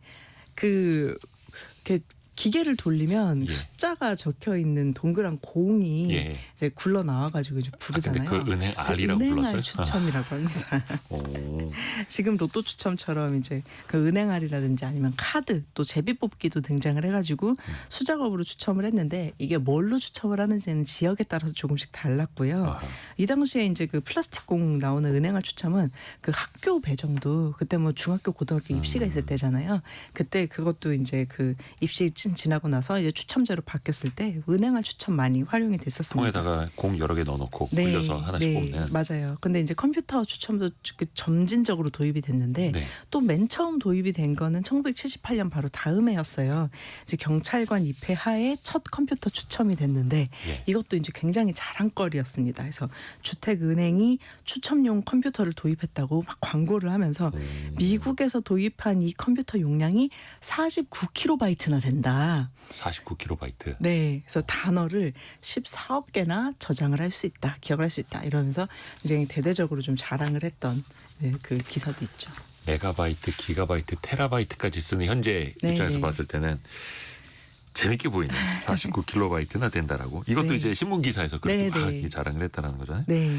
이렇게 기계를 돌리면 예. 숫자가 적혀 있는 동그란 공이 예. 이제 굴러 나와가지고 이제 아, 부르잖아요. 근데 그 은행 R이라고 은행알 불렀어요? 추첨이라고 합니다. 오. 지금 로또 추첨처럼 이제 그 은행알이라든지 아니면 카드 또 제비뽑기도 등장을 해가지고 수작업으로 추첨을 했는데 이게 뭘로 추첨을 하는지는 지역에 따라서 조금씩 달랐고요. 아하. 이 당시에 이제 그 플라스틱 공 나오는 은행알 추첨은 그 학교 배정도 그때 뭐 중학교 고등학교 입시가 있을 때잖아요. 그때 그것도 이제 그 입시 지나고 나서 이제 추첨제로 바뀌었을 때 은행알 추첨 많이 활용이 됐었습니다. 통에다가 공 여러 개 넣어놓고 굴려서 하나씩 뽑는. 맞아요. 근데 이제 컴퓨터 추첨도 그 점진적으로 도입이 됐는데 네. 또 맨 처음 도입이 된 거는 1978년 바로 다음 해였어요. 이제 경찰관 입회 하에 첫 컴퓨터 추첨이 됐는데 예. 이것도 이제 굉장히 자랑거리였습니다. 그래서 주택은행이 추첨용 컴퓨터를 도입했다고 막 광고를 하면서 미국에서 도입한 이 컴퓨터 용량이 49kB나 된다. 49kB. 네, 그래서 단어를 14억 개나 저장을 할 수 있다, 기억을 할 수 있다 이러면서 굉장히 대대적으로 좀 자랑을 했던 그 기사도 있죠. 메가바이트, 기가바이트, 테라바이트까지 쓰는 현재 네, 입장에서 네. 봤을 때는 재밌게 보이네요. 49kB나 된다라고. 이것도 네. 이제 신문 기사에서 그렇게 네, 막 네. 이렇게 자랑을 했다는 거잖아요. 네,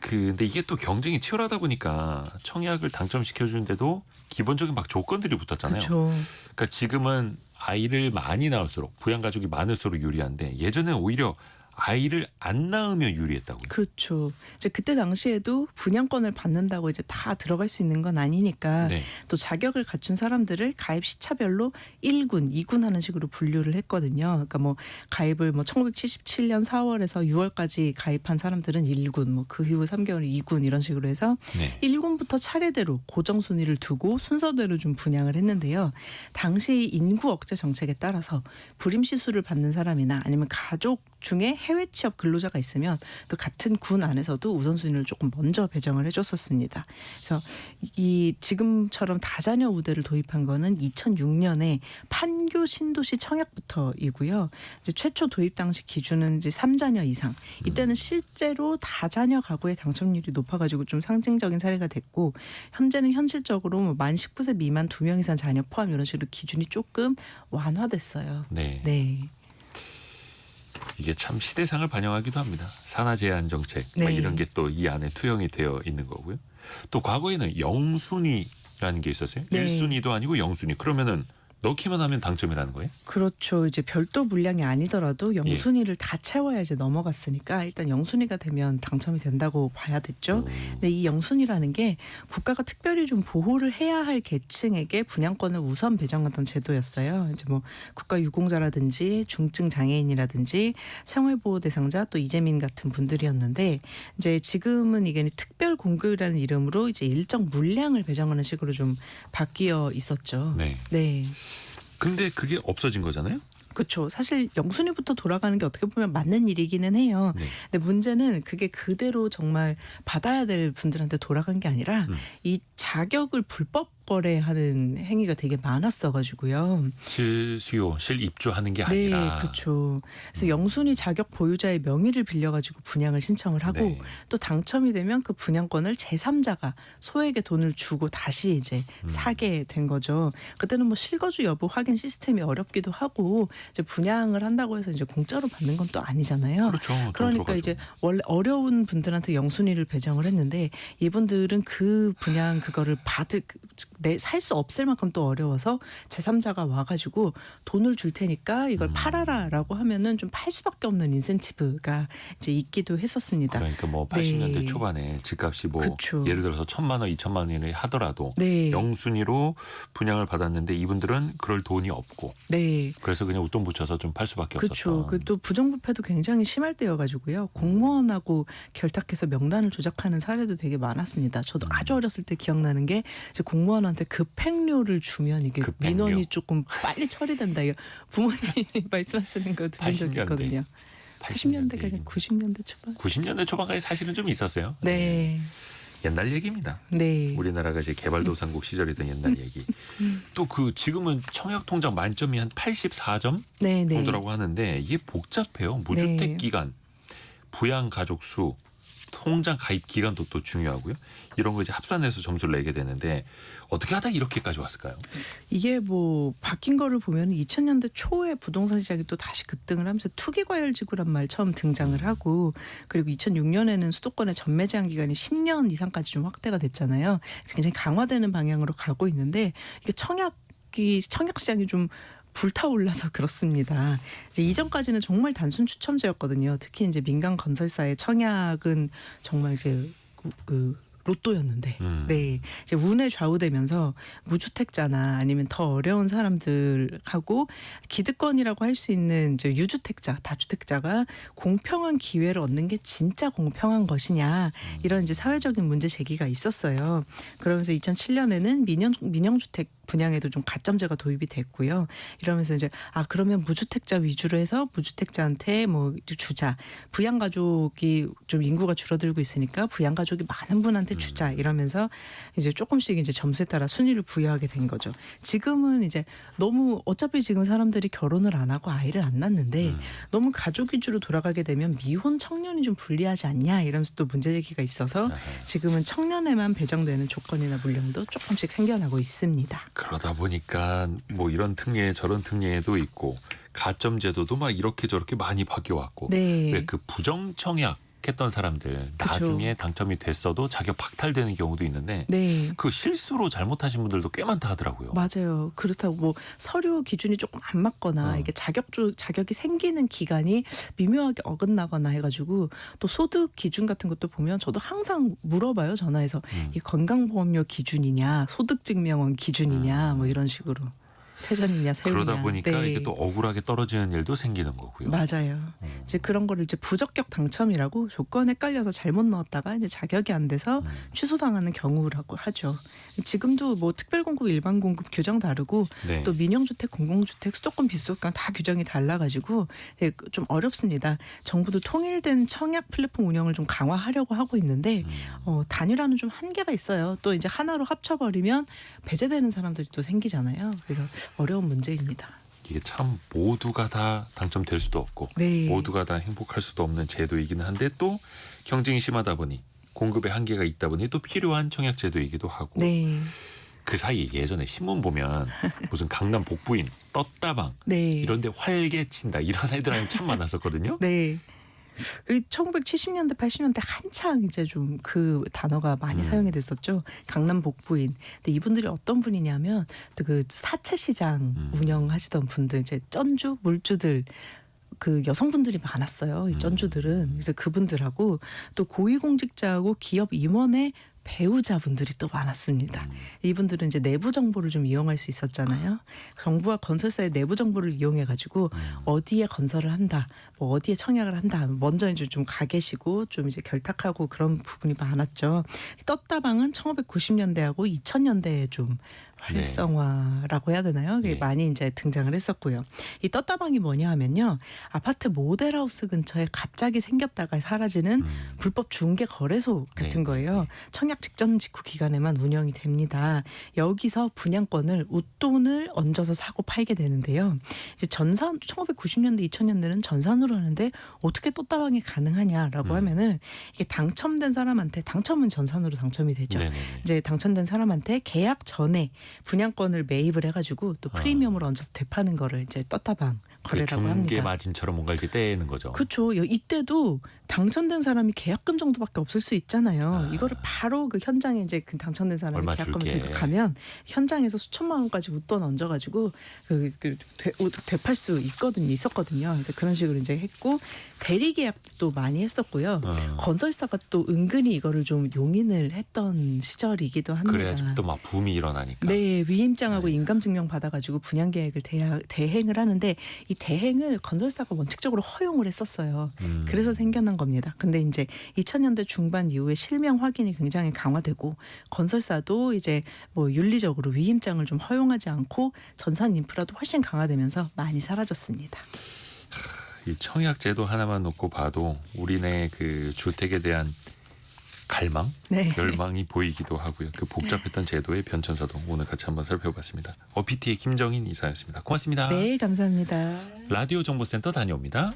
근데 이게 또 경쟁이 치열하다 보니까 청약을 당첨시켜 주는데도 기본적인 막 조건들이 붙었잖아요. 그렇죠. 그러니까 지금은 아이를 많이 낳을수록 부양 가족이 많을수록 유리한데 예전에는 오히려 아이를 안 낳으면 유리했다고요. 그렇죠. 이제 그때 당시에도 분양권을 받는다고 이제 다 들어갈 수 있는 건 아니니까 네. 또 자격을 갖춘 사람들을 가입 시차별로 1군, 2군 하는 식으로 분류를 했거든요. 그러니까 뭐 가입을 뭐 1977년 4월에서 6월까지 가입한 사람들은 1군, 뭐 그 이후 3개월 2군 이런 식으로 해서 네. 1군부터 차례대로 고정 순위를 두고 순서대로 좀 분양을 했는데요. 당시 인구 억제 정책에 따라서 불임 시술을 받는 사람이나 아니면 가족 중에 해외 취업 근로자가 있으면 그 같은 군 안에서도 우선순위를 조금 먼저 배정을 해줬었습니다. 그래서 이 지금처럼 다자녀 우대를 도입한 거는 2006년에 판교 신도시 청약부터이고요. 이제 최초 도입 당시 기준은 이제 3자녀 이상. 이때는 실제로 다자녀 가구의 당첨률이 높아가지고 좀 상징적인 사례가 됐고 현재는 현실적으로 뭐 만 19세 미만 2명 이상 자녀 포함 이런 식으로 기준이 조금 완화됐어요. 네. 네. 이게 참 시대상을 반영하기도 합니다. 산하 제한 정책 막 네. 이런 게 또 이 안에 투영이 되어 있는 거고요. 또 과거에는 영순위라는 게 있었어요. 네. 1순위도 아니고 영순위. 그러면은 넣기만 하면 당첨이라는 거예요? 그렇죠. 이제 별도 물량이 아니더라도 영순위를 다 채워야 이제 넘어갔으니까 일단 영순위가 되면 당첨이 된다고 봐야 됐죠. 근데 이 영순위라는 게 국가가 특별히 좀 보호를 해야 할 계층에게 분양권을 우선 배정하던 제도였어요. 이제 뭐 국가 유공자라든지 중증 장애인이라든지 생활보호 대상자 또 이재민 같은 분들이었는데 이제 지금은 이게 특별 공급이라는 이름으로 이제 일정 물량을 배정하는 식으로 좀 바뀌어 있었죠. 네. 네. 근데 그게 없어진 거잖아요? 그렇죠. 사실 영순위부터 돌아가는 게 어떻게 보면 맞는 일이기는 해요. 네. 근데 문제는 그게 그대로 정말 받아야 될 분들한테 돌아간 게 아니라 이 자격을 불법 거래하는 행위가 되게 많았어가지고요. 실수요, 실입주하는 게 네, 아니라. 그렇죠. 그래서 영순위 자격 보유자의 명의를 빌려가지고 분양을 신청을 하고 네. 또 당첨이 되면 그 분양권을 제3자가 소에게 돈을 주고 다시 이제 사게 된 거죠. 그때는 뭐 실거주 여부 확인 시스템이 어렵기도 하고 이제 분양을 한다고 해서 이제 공짜로 받는 건 또 아니잖아요. 그렇죠. 돈 그러니까 들어가죠. 이제 원래 어려운 분들한테 영순위를 배정을 했는데 이분들은 그 분양 그거를 살 수 없을 만큼 또 어려워서 제3자가 와가지고 돈을 줄 테니까 이걸 팔아라라고 하면은 좀 팔 수밖에 없는 인센티브가 이제 있기도 했었습니다. 그러니까 뭐 80년대 네. 초반에 집값이 뭐 그쵸. 예를 들어서 1,000만 원, 2,000만 원이 하더라도 네. 영순위로 분양을 받았는데 이분들은 그럴 돈이 없고 네. 그래서 그냥 웃돈 붙여서 좀 팔 수밖에 그렇죠. 없었던. 그 또 부정부패도 굉장히 심할 때여가지고요. 공무원하고 결탁해서 명단을 조작하는 사례도 되게 많았습니다. 저도 아주 어렸을 때 기억나는 게 이제 공무원한테 급행료를 주면 이게 급행료. 민원이 조금 빨리 처리된다. 이거 부모님이 말씀하시는 거 들은 적이 80년대. 있거든요. 80년대까지 90년대 초반. 90년대 초반까지 사실은 좀 있었어요. 네. 옛날 얘기입니다. 네. 우리나라가 이제 개발도상국 시절이던 옛날 얘기. 또 그 지금은 청약 통장 만점이 한 84점 네, 네. 정도라고 하는데 이게 복잡해요. 무주택 네. 기간, 부양 가족 수, 통장 가입 기간도 또 중요하고요. 이런 거 이제 합산해서 점수를 내게 되는데 어떻게 하다 이렇게까지 왔을까요? 이게 뭐 바뀐 거를 보면 2000년대 초에 부동산 시장이 또 다시 급등을 하면서 투기과열지구란 말 처음 등장을 하고 그리고 2006년에는 수도권의 전매 제한 기간이 10년 이상까지 좀 확대가 됐잖아요. 굉장히 강화되는 방향으로 가고 있는데 이게 청약 시장이 좀 불타올라서 그렇습니다. 이제 이전까지는 정말 단순 추첨제였거든요. 특히 이제 민간 건설사의 청약은 정말 이제 그 로또였는데, 네, 이제 운에 좌우되면서 무주택자나 아니면 더 어려운 사람들하고 기득권이라고 할 수 있는 이제 유주택자, 다주택자가 공평한 기회를 얻는 게 진짜 공평한 것이냐 이런 이제 사회적인 문제 제기가 있었어요. 그러면서 2007년에는 민영주택 분양에도 좀 가점제가 도입이 됐고요. 이러면서 이제 그러면 무주택자 위주로 해서 무주택자한테 뭐 주자, 부양가족이 좀 인구가 줄어들고 있으니까 부양가족이 많은 분한테 주자 이러면서 이제 조금씩 이제 점수에 따라 순위를 부여하게 된 거죠. 지금은 이제 너무 어차피 지금 사람들이 결혼을 안 하고 아이를 안 낳는데 너무 가족 위주로 돌아가게 되면 미혼 청년이 좀 불리하지 않냐 이러면서 또 문제 제기가 있어서 지금은 청년에만 배정되는 조건이나 물량도 조금씩 생겨나고 있습니다. 그러다 보니까 뭐 이런 특례 저런 특례도 있고 가점 제도도 막 이렇게 저렇게 많이 바뀌어왔고 네. 왜 그 부정청약 했던 사람들 나중에 당첨이 됐어도 자격 박탈되는 경우도 있는데 네. 그 실수로 잘못하신 분들도 꽤 많다 하더라고요. 맞아요. 그렇다고 뭐 서류 기준이 조금 안 맞거나 이게 자격이 생기는 기간이 미묘하게 어긋나거나 해가지고 또 소득 기준 같은 것도 보면 저도 항상 물어봐요. 전화해서 이 건강보험료 기준이냐 소득증명원 기준이냐 뭐 이런 식으로 세전이냐 세후냐. 그러다 보니까 네. 이게 또 억울하게 떨어지는 일도 생기는 거고요. 맞아요. 이제 그런 거를 이제 부적격 당첨이라고 조건 헷갈려서 잘못 넣었다가 이제 자격이 안 돼서 취소당하는 경우라고 하죠. 지금도 뭐 특별공급, 일반공급 규정 다르고 네. 또 민영주택, 공공주택, 수도권, 비수도권 다 규정이 달라가지고 좀 어렵습니다. 정부도 통일된 청약 플랫폼 운영을 좀 강화하려고 하고 있는데 단일화는 좀 한계가 있어요. 또 이제 하나로 합쳐버리면 배제되는 사람들이 또 생기잖아요. 그래서 어려운 문제입니다. 이게 참 모두가 다 당첨될 수도 없고 네. 모두가 다 행복할 수도 없는 제도이기는 한데 또 경쟁이 심하다 보니 공급의 한계가 있다 보니 또 필요한 청약 제도이기도 하고 네. 그 사이 예전에 신문 보면 무슨 강남 복부인 떴다방 네. 이런 데 활개친다 이런 애들은 참 많았었거든요. 네. 그 1970년대, 80년대 한창 이제 좀 그 단어가 많이 사용이 됐었죠. 강남 복부인. 근데 이분들이 어떤 분이냐면 또 그 사채 시장 운영하시던 분들, 이제 쩐주, 물주들. 그 여성분들이 많았어요. 이 쩐주들은. 그래서 그분들하고 또 고위공직자하고 기업 임원의 배우자분들이 또 많았습니다. 이분들은 이제 내부 정보를 좀 이용할 수 있었잖아요. 정부와 건설사의 내부 정보를 이용해 가지고 어디에 건설을 한다, 뭐 어디에 청약을 한다, 먼저 이제 좀 가 계시고 좀 이제 결탁하고 그런 부분이 많았죠. 떴다방은 1990년대하고 2000년대에 좀 활성화라고 해야 되나요? 그게 네. 많이 이제 등장을 했었고요. 이 떴다방이 뭐냐 하면요. 아파트 모델하우스 근처에 갑자기 생겼다가 사라지는 불법 중개 거래소 같은 네. 거예요. 청약 직전 직후 기간에만 운영이 됩니다. 여기서 분양권을 웃돈을 얹어서 사고 팔게 되는데요. 이제 1990년대, 2000년대는 전산으로 하는데 어떻게 떴다방이 가능하냐라고 하면은 이게 당첨된 사람한테 당첨은 전산으로 당첨이 되죠. 네네네. 이제 당첨된 사람한테 계약 전에 분양권을 매입을 해가지고 또 프리미엄을 얹어서 되파는 거를 이제 떴다방 거래라고 중개 합니다. 마진처럼 뭔가 이렇게 떼는 거죠. 그렇죠. 이때도 당첨된 사람이 계약금 정도밖에 없을 수 있잖아요. 이거를 바로 그 현장에 이제 그 당첨된 사람이 얼마 계약금을 줄게. 들고 가면 현장에서 수천만 원까지 웃돈 얹어가지고 되팔 수 있었거든요. 그래서 그런 식으로 이제 했고 대리 계약도 많이 했었고요. 건설사가 또 은근히 이거를 좀 용인을 했던 시절이기도 합니다. 그래야지 또 막 붐이 일어나니까. 네, 위임장하고 네. 인감증명 받아가지고 분양 계획을 대행을 하는데 이 대행을 건설사가 원칙적으로 허용을 했었어요. 그래서 생겨난 겁니다. 근데 이제 2000년대 중반 이후에 실명 확인이 굉장히 강화되고 건설사도 이제 뭐 윤리적으로 위임장을 좀 허용하지 않고 전산 인프라도 훨씬 강화되면서 많이 사라졌습니다. 이 청약 제도 하나만 놓고 봐도 우리네 그 주택에 대한 갈망, 네. 열망이 보이기도 하고요. 그 복잡했던 제도의 변천사도 오늘 같이 한번 살펴봤습니다. OPT의 김정인 이사였습니다. 고맙습니다. 네, 감사합니다. 라디오 정보센터 다녀옵니다.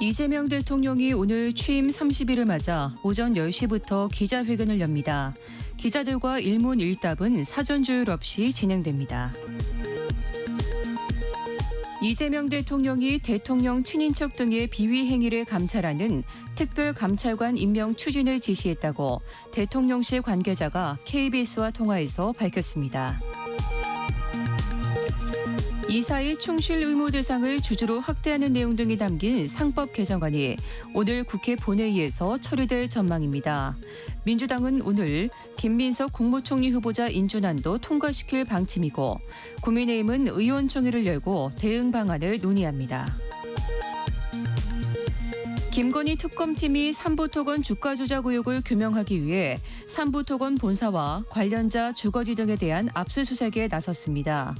이재명 대통령이 오늘 취임 30일을 맞아 오전 10시부터 기자회견을 엽니다. 기자들과 일문일답은 사전 조율 없이 진행됩니다. 이재명 대통령이 대통령 친인척 등의 비위 행위를 감찰하는 특별감찰관 임명 추진을 지시했다고 대통령실 관계자가 KBS와 통화에서 밝혔습니다. 이사의 충실 의무 대상을 주주로 확대하는 내용 등이 담긴 상법 개정안이 오늘 국회 본회의에서 처리될 전망입니다. 민주당은 오늘 김민석 국무총리 후보자 인준안도 통과시킬 방침이고 국민의힘은 의원총회를 열고 대응 방안을 논의합니다. 김건희 특검팀이 삼부토건 주가 조작 의혹을 규명하기 위해 삼부토건 본사와 관련자 주거지 등에 대한 압수수색에 나섰습니다.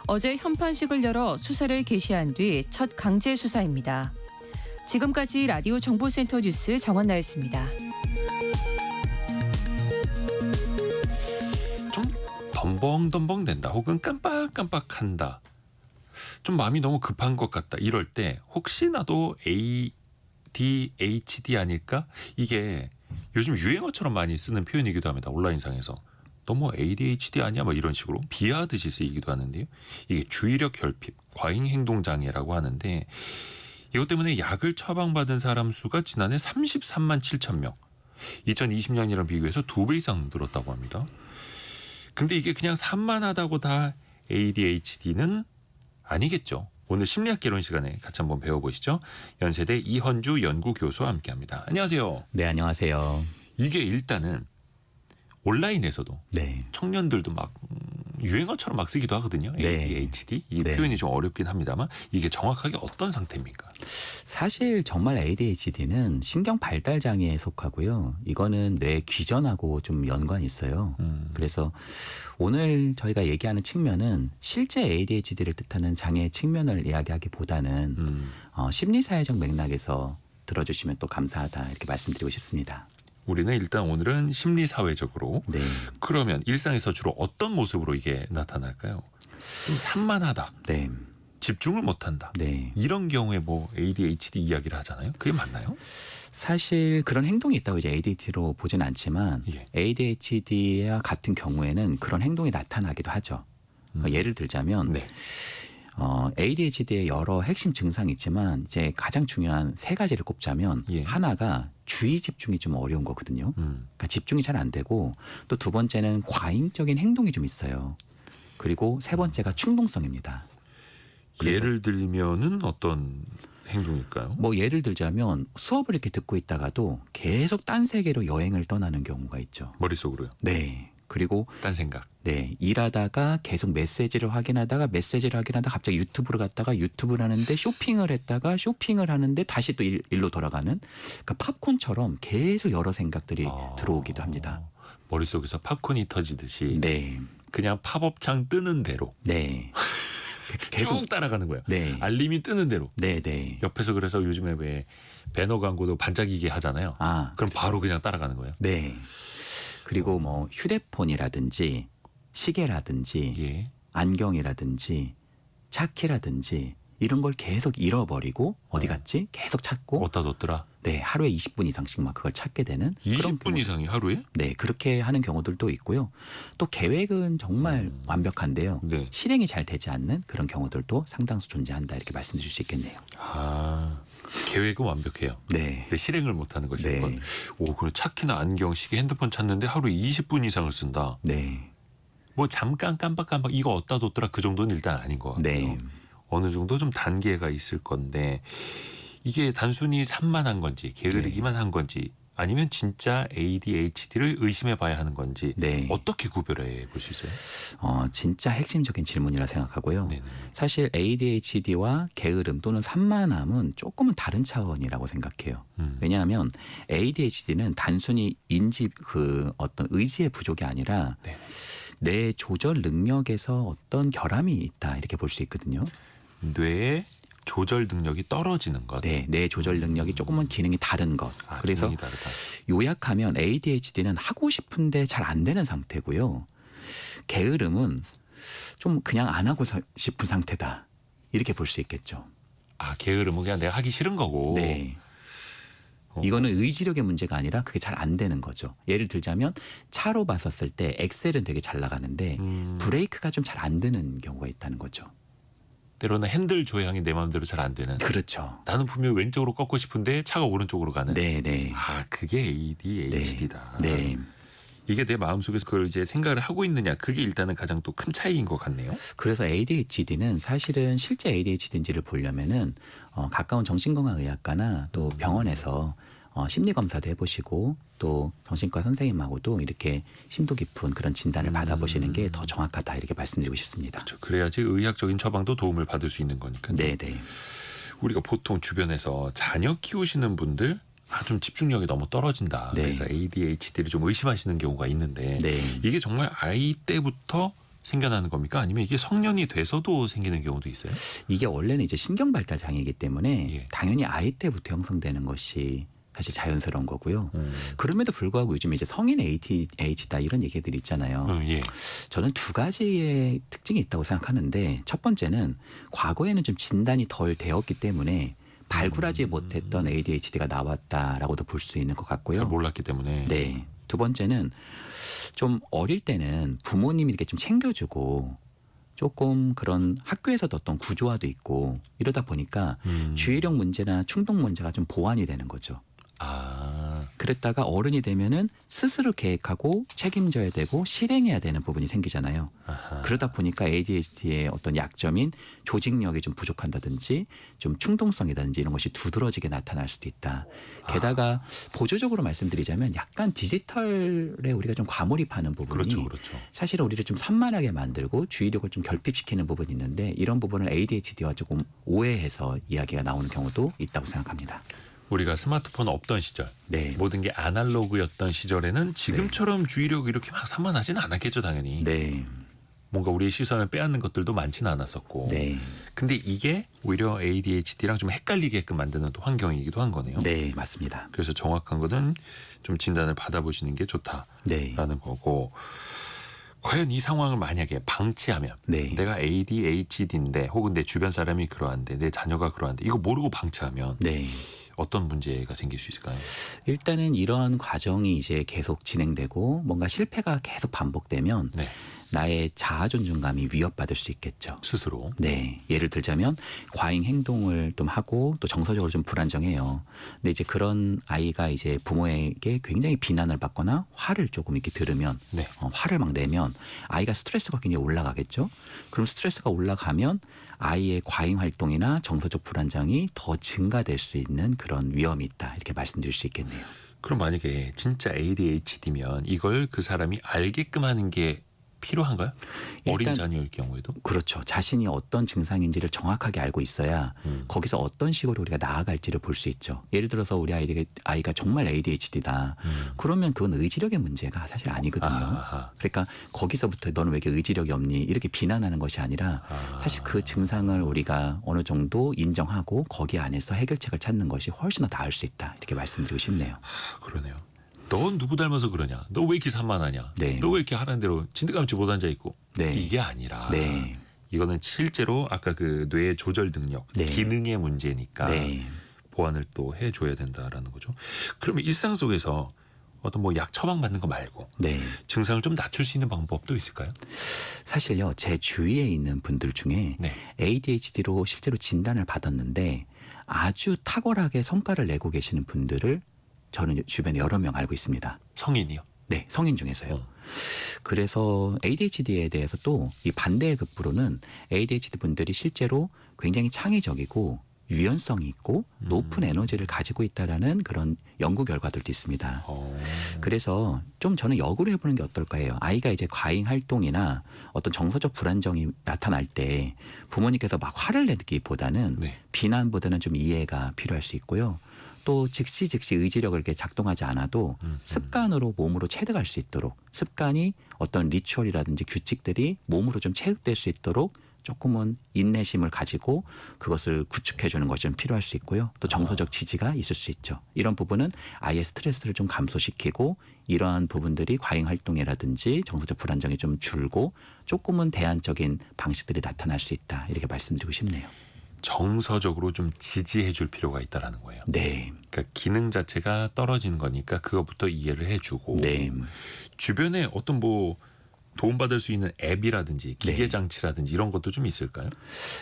어제 현판식을 열어 수사를 개시한 뒤 첫 강제 수사입니다. 지금까지 라디오 정보센터 뉴스 정원나였습니다. 좀 덤벙덤벙 된다 혹은 깜빡깜빡한다. 좀 마음이 너무 급한 것 같다. 이럴 때 혹시나도 ADHD 아닐까? 이게 요즘 유행어처럼 많이 쓰는 표현이기도 합니다. 온라인상에서. 너 뭐 ADHD 아니야? 뭐 이런 식으로 비하하듯이 쓰이기도 하는데요. 이게 주의력 결핍, 과잉 행동 장애라고 하는데 이것 때문에 약을 처방받은 사람 수가 지난해 33만 7천 명. 2020년이랑 비교해서 2배 이상 늘었다고 합니다. 근데 이게 그냥 산만하다고 다 ADHD는 아니겠죠. 오늘 심리학 개론 시간에 같이 한번 배워보시죠. 연세대 이헌주 연구교수와 함께합니다. 안녕하세요. 네, 안녕하세요. 이게 일단은 온라인에서도 네. 청년들도 막 유행어처럼 막 쓰기도 하거든요. 네. ADHD. 이 네. 표현이 좀 어렵긴 합니다만 이게 정확하게 어떤 상태입니까? 사실 정말 ADHD는 신경 발달 장애에 속하고요. 이거는 뇌 귀전하고 좀 연관이 있어요. 그래서 오늘 저희가 얘기하는 측면은 실제 ADHD를 뜻하는 장애의 측면을 이야기하기보다는 심리사회적 맥락에서 들어주시면 또 감사하다 이렇게 말씀드리고 싶습니다. 우리는 일단 오늘은 심리사회적으로. 네. 그러면 일상에서 주로 어떤 모습으로 이게 나타날까요? 좀 산만하다. 네. 집중을 못한다. 네. 이런 경우에 뭐 ADHD 이야기를 하잖아요. 그게 맞나요? 사실 그런 행동이 있다고 이제 ADHD로 보진 않지만 예. ADHD와 같은 경우에는 그런 행동이 나타나기도 하죠. 예를 들자면 네. ADHD의 여러 핵심 증상이 있지만 이제 가장 중요한 세 가지를 꼽자면 예. 하나가 주의 집중이 좀 어려운 거거든요. 그러니까 집중이 잘 안 되고 또 두 번째는 과잉적인 행동이 좀 있어요. 그리고 세 번째가 충동성입니다. 그래서 예를 들면은 어떤 행동일까요? 뭐 예를 들자면 수업을 이렇게 듣고 있다가도 계속 딴 세계로 여행을 떠나는 경우가 있죠. 머릿속으로요. 네. 그리고 딴 생각. 네, 일하다가 계속 메시지를 확인하다가 갑자기 유튜브를 갔다가 유튜브를 하는데 쇼핑을 했다가 쇼핑을 하는데 다시 또 일로 돌아가는 그러니까 팝콘처럼 계속 여러 생각들이 들어오기도 합니다. 머릿속에서 팝콘이 터지듯이 네. 그냥 팝업창 뜨는 대로 네. 계속 쭉 따라가는 거예요. 네. 알림이 뜨는 대로. 네, 네. 옆에서 그래서 요즘에 왜 배너 광고도 반짝이게 하잖아요. 아, 그럼 바로 그냥 따라가는 거예요. 네. 그리고 뭐 휴대폰이라든지 시계라든지 예. 안경이라든지 차키라든지 이런 걸 계속 잃어버리고 어디 갔지? 계속 찾고 어디다 뒀더라? 네, 하루에 20분 이상씩 막 그걸 찾게 되는 그런 20분 경우. 이상이 하루에? 네, 그렇게 하는 경우들도 있고요. 또 계획은 정말 완벽한데요. 네. 실행이 잘 되지 않는 그런 경우들도 상당수 존재한다 이렇게 말씀드릴 수 있겠네요. 아, 계획은 완벽해요. 네. 근데 실행을 못하는 것이 네. 건. 오, 그럼 차키나 안경, 시계, 핸드폰 찾는데 하루에 20분 이상을 쓴다. 네. 뭐 잠깐 깜빡깜빡 이거 어디다 뒀더라 그 정도는 일단 아닌 것 같고요. 네. 어느 정도 좀 단계가 있을 건데 이게 단순히 산만한 건지 게으르기만 한 건지 아니면 진짜 ADHD를 의심해 봐야 하는 건지 네. 어떻게 구별해 볼 수 있어요? 진짜 핵심적인 질문이라 생각하고요. 네네. 사실 ADHD와 게으름 또는 산만함은 조금은 다른 차원이라고 생각해요. 왜냐하면 ADHD는 단순히 어떤 의지의 부족이 아니라 네네. 뇌 조절 능력에서 어떤 결함이 있다 이렇게 볼 수 있거든요. 뇌의 조절 능력이 떨어지는 것. 네, 뇌 조절 능력이 조금은 기능이 다른 것. 아, 그래서 기능이 다르다. 요약하면 ADHD는 하고 싶은데 잘 안 되는 상태고요. 게으름은 좀 그냥 안 하고 싶은 상태다. 이렇게 볼 수 있겠죠. 아, 게으름은 그냥 내가 하기 싫은 거고. 네. 어. 이거는 의지력의 문제가 아니라 그게 잘 안 되는 거죠. 예를 들자면 차로 봤었을 때 엑셀은 되게 잘 나가는데 브레이크가 좀 잘 안 되는 경우가 있다는 거죠. 때로는 핸들 조향이 내 마음대로 잘 안 되는. 그렇죠. 나는 분명 왼쪽으로 꺾고 싶은데 차가 오른쪽으로 가는. 네, 네. 아, 그게 ADHD다. 네. 이게 내 마음속에서 그걸 이제 생각을 하고 있느냐, 그게 일단은 가장 또 큰 차이인 것 같네요. 그래서 ADHD는 사실은 실제 ADHD인지를 보려면은 가까운 정신건강의학과나 또 병원에서 심리 검사도 해보시고 또 정신과 선생님하고도 이렇게 심도 깊은 그런 진단을 받아보시는 게 더 정확하다 이렇게 말씀드리고 싶습니다. 그렇죠. 그래야지 의학적인 처방도 도움을 받을 수 있는 거니까요. 네, 네. 우리가 보통 주변에서 자녀 키우시는 분들 좀 집중력이 너무 떨어진다. 네. 그래서 ADHD를 좀 의심하시는 경우가 있는데 네. 이게 정말 아이 때부터 생겨나는 겁니까? 아니면 이게 성년이 돼서도 생기는 경우도 있어요? 이게 원래는 이제 신경 발달 장애이기 때문에 예. 당연히 아이 때부터 형성되는 것이 사실 자연스러운 거고요. 그럼에도 불구하고 요즘 이제 성인 ADHD다 이런 얘기들이 있잖아요. 예. 저는 두 가지의 특징이 있다고 생각하는데 첫 번째는 과거에는 좀 진단이 덜 되었기 때문에 발굴하지 못했던 ADHD가 나왔다라고도 볼 수 있는 것 같고요. 잘 몰랐기 때문에. 네. 두 번째는 좀 어릴 때는 부모님이 이렇게 좀 챙겨주고 조금 그런 학교에서도 어떤 구조화도 있고 이러다 보니까 주의력 문제나 충동 문제가 좀 보완이 되는 거죠. 아, 그랬다가 어른이 되면은 스스로 계획하고 책임져야 되고 실행해야 되는 부분이 생기잖아요. 아하. 그러다 보니까 ADHD의 어떤 약점인 조직력이 좀 부족한다든지 좀 충동성이라든지 이런 것이 두드러지게 나타날 수도 있다. 게다가 보조적으로 말씀드리자면 약간 디지털에 우리가 좀 과몰입하는 부분이 그렇죠, 그렇죠. 사실은 우리를 좀 산만하게 만들고 주의력을 좀 결핍시키는 부분이 있는데 이런 부분을 ADHD와 조금 오해해서 이야기가 나오는 경우도 있다고 생각합니다. 우리가 스마트폰 없던 시절, 네. 모든 게 아날로그였던 시절에는 지금처럼 주의력이 이렇게 막 산만하지는 않았겠죠, 당연히. 네. 뭔가 우리의 시선을 빼앗는 것들도 많지는 않았었고. 네. 근데 이게 오히려 ADHD랑 좀 헷갈리게끔 만드는 또 환경이기도 한 거네요. 네, 맞습니다. 그래서 정확한 거는 좀 진단을 받아보시는 게 좋다라는 네. 거고. 과연 이 상황을 만약에 방치하면 네. 내가 ADHD인데 혹은 내 주변 사람이 그러한데 내 자녀가 그러한데 이거 모르고 방치하면 네. 어떤 문제가 생길 수 있을까요? 일단은 이런 과정이 이제 계속 진행되고 뭔가 실패가 계속 반복되면 네, 나의 자아 존중감이 위협받을 수 있겠죠. 스스로. 네. 예를 들자면 과잉 행동을 좀 하고 또 정서적으로 좀 불안정해요. 근데 이제 그런 아이가 이제 부모에게 굉장히 비난을 받거나 화를 조금 이렇게 들으면 네. 화를 막 내면 아이가 스트레스가 굉장히 올라가겠죠. 그럼 스트레스가 올라가면 아이의 과잉 활동이나 정서적 불안정이 더 증가될 수 있는 그런 위험이 있다. 이렇게 말씀드릴 수 있겠네요. 그럼 만약에 진짜 ADHD면 이걸 그 사람이 알게끔 하는 게 필요한가요? 어린 일단 자녀일 경우에도? 그렇죠. 자신이 어떤 증상인지를 정확하게 알고 있어야 거기서 어떤 식으로 우리가 나아갈지를 볼 수 있죠. 예를 들어서 우리 아이가 정말 ADHD다. 그러면 그건 의지력의 문제가 사실 아니거든요. 아하. 그러니까 거기서부터 너는 왜 이렇게 의지력이 없니? 이렇게 비난하는 것이 아니라 사실 그 증상을 우리가 어느 정도 인정하고 거기 안에서 해결책을 찾는 것이 훨씬 더 나을 수 있다. 이렇게 말씀드리고 싶네요. 그러네요. 넌 누구 닮아서 그러냐? 너 왜 이렇게 산만하냐? 네. 너 왜 이렇게 하라는 대로 진드감치 못 앉아 있고? 네. 이게 아니라 네. 이거는 실제로 아까 그 뇌 조절 능력, 네. 기능의 문제니까 네. 보완을 또 해줘야 된다라는 거죠. 그러면 일상 속에서 어떤 뭐 약 처방 받는 거 말고 네. 증상을 좀 낮출 수 있는 방법도 있을까요? 사실요. 제 주위에 있는 분들 중에 네. ADHD로 실제로 진단을 받았는데 아주 탁월하게 성과를 내고 계시는 분들을 저는 주변에 여러 명 알고 있습니다. 성인이요? 네, 성인 중에서요. 그래서 ADHD에 대해서 또 이 반대의 극부로는 ADHD 분들이 실제로 굉장히 창의적이고 유연성이 있고 높은 에너지를 가지고 있다라는 그런 연구 결과들도 있습니다. 그래서 좀 저는 역으로 해보는 게 어떨까 해요. 아이가 이제 과잉 활동이나 어떤 정서적 불안정이 나타날 때 부모님께서 막 화를 내기보다는 네. 비난보다는 좀 이해가 필요할 수 있고요. 또 즉시 의지력을 이렇게 작동하지 않아도 습관으로 몸으로 체득할 수 있도록 습관이 어떤 리추얼이라든지 규칙들이 몸으로 좀 체득될 수 있도록 조금은 인내심을 가지고 그것을 구축해 주는 것이 좀 필요할 수 있고요. 또 정서적 지지가 있을 수 있죠. 이런 부분은 아이의 스트레스를 좀 감소시키고 이러한 부분들이 과잉 활동이라든지 정서적 불안정이 좀 줄고 조금은 대안적인 방식들이 나타날 수 있다. 이렇게 말씀드리고 싶네요. 정서적으로 좀 지지해 줄 필요가 있다라는 거예요. 네. 그러니까 기능 자체가 떨어지는 거니까 그것부터 이해를 해주고 네. 주변에 어떤 뭐 도움받을 수 있는 앱이라든지 기계 네. 장치라든지 이런 것도 좀 있을까요?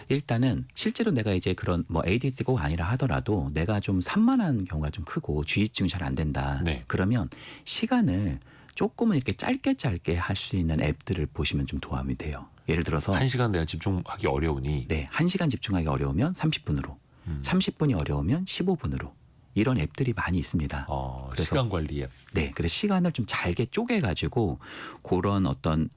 일단은 실제로 내가 이제 그런 뭐 ADHD가 꼭 아니라 하더라도 내가 좀 산만한 경우가 좀 크고 주의집중이 잘 안 된다. 네. 그러면 시간을 조금은 이렇게 짧게 할 수 있는 앱들을 보시면 좀 도움이 돼요. 예를 들어서 1시간 내가 집중하기 어려우니 네, 1시간 집중하기 어려우면 30분으로, 30분이 어려우면 15분으로 이런 앱들이 많이 있습니다. 그래서 시간 관리 앱. 네, 그래서 시간을 좀 잘게 쪼개가지고 그런 어떤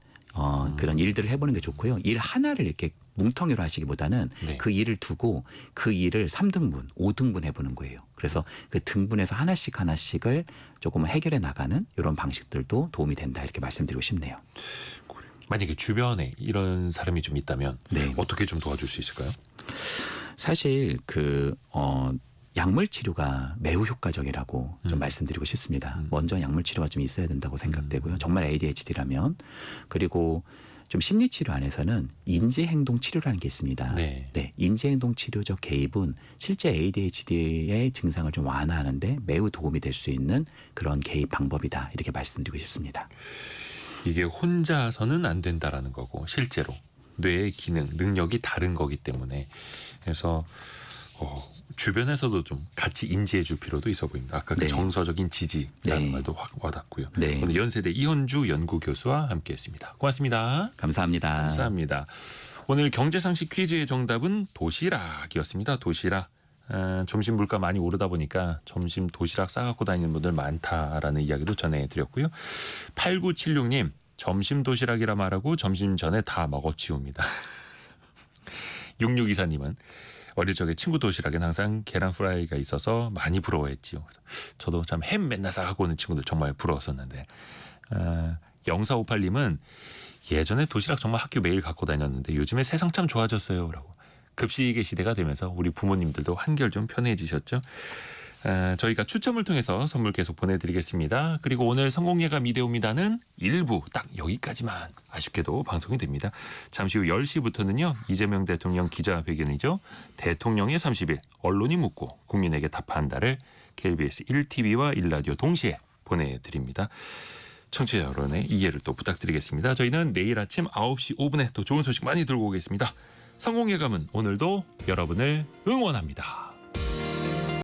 그런 일들을 해보는 게 좋고요. 일 하나를 이렇게 뭉텅이로 하시기보다는 네. 그 일을 두고 그 일을 3등분, 5등분 해보는 거예요. 그래서 그 등분해서 하나씩을 조금 해결해 나가는 이런 방식들도 도움이 된다 이렇게 말씀드리고 싶네요. 만약에 주변에 이런 사람이 좀 있다면 네. 어떻게 좀 도와줄 수 있을까요? 사실 약물 치료가 매우 효과적이라고 좀 말씀드리고 싶습니다. 먼저 약물 치료가 좀 있어야 된다고 생각되고요. 정말 ADHD라면. 그리고 좀 심리 치료 안에서는 인지 행동 치료라는 게 있습니다. 네. 네, 인지 행동 치료적 개입은 실제 ADHD의 증상을 좀 완화하는데 매우 도움이 될 수 있는 그런 개입 방법이다. 이렇게 말씀드리고 싶습니다. 이게 혼자서는 안 된다라는 거고 실제로 뇌의 기능, 능력이 다른 거기 때문에 그래서 주변에서도 좀 같이 인지해 줄 필요도 있어 보입니다. 아까 그 네. 정서적인 지지라는 네. 말도 확 와닿고요. 네. 오늘 연세대 이현주 연구교수와 함께했습니다. 고맙습니다. 감사합니다. 감사합니다. 오늘 경제상식 퀴즈의 정답은 도시락이었습니다. 도시락. 점심 물가 많이 오르다 보니까 점심 도시락 싸갖고 다니는 분들 많다라는 이야기도 전해드렸고요. 8976님 점심 도시락이라 말하고 점심 전에 다 먹어치웁니다. 6624님은 어릴 적에 친구 도시락엔 항상 계란 프라이가 있어서 많이 부러워했지요. 저도 참 햄 맨날 싸갖고 오는 친구들 정말 부러웠었는데 0458님은 예전에 도시락 정말 학교 매일 갖고 다녔는데 요즘에 세상 참 좋아졌어요 라고. 급식의 시대가 되면서 우리 부모님들도 한결 좀 편해지셨죠. 저희가 추첨을 통해서 선물 계속 보내드리겠습니다. 그리고 오늘 성공예감 이대호입니다는 1부 딱 여기까지만 아쉽게도 방송이 됩니다. 잠시 후 10시부터는요. 이재명 대통령 기자회견이죠. 대통령의 30일 언론이 묻고 국민에게 답한다를 KBS 1TV와 1라디오 동시에 보내드립니다. 청취자 여러분의 이해를 또 부탁드리겠습니다. 저희는 내일 아침 9시 5분에 또 좋은 소식 많이 들고 오겠습니다. 성공예감은 오늘도 여러분을 응원합니다.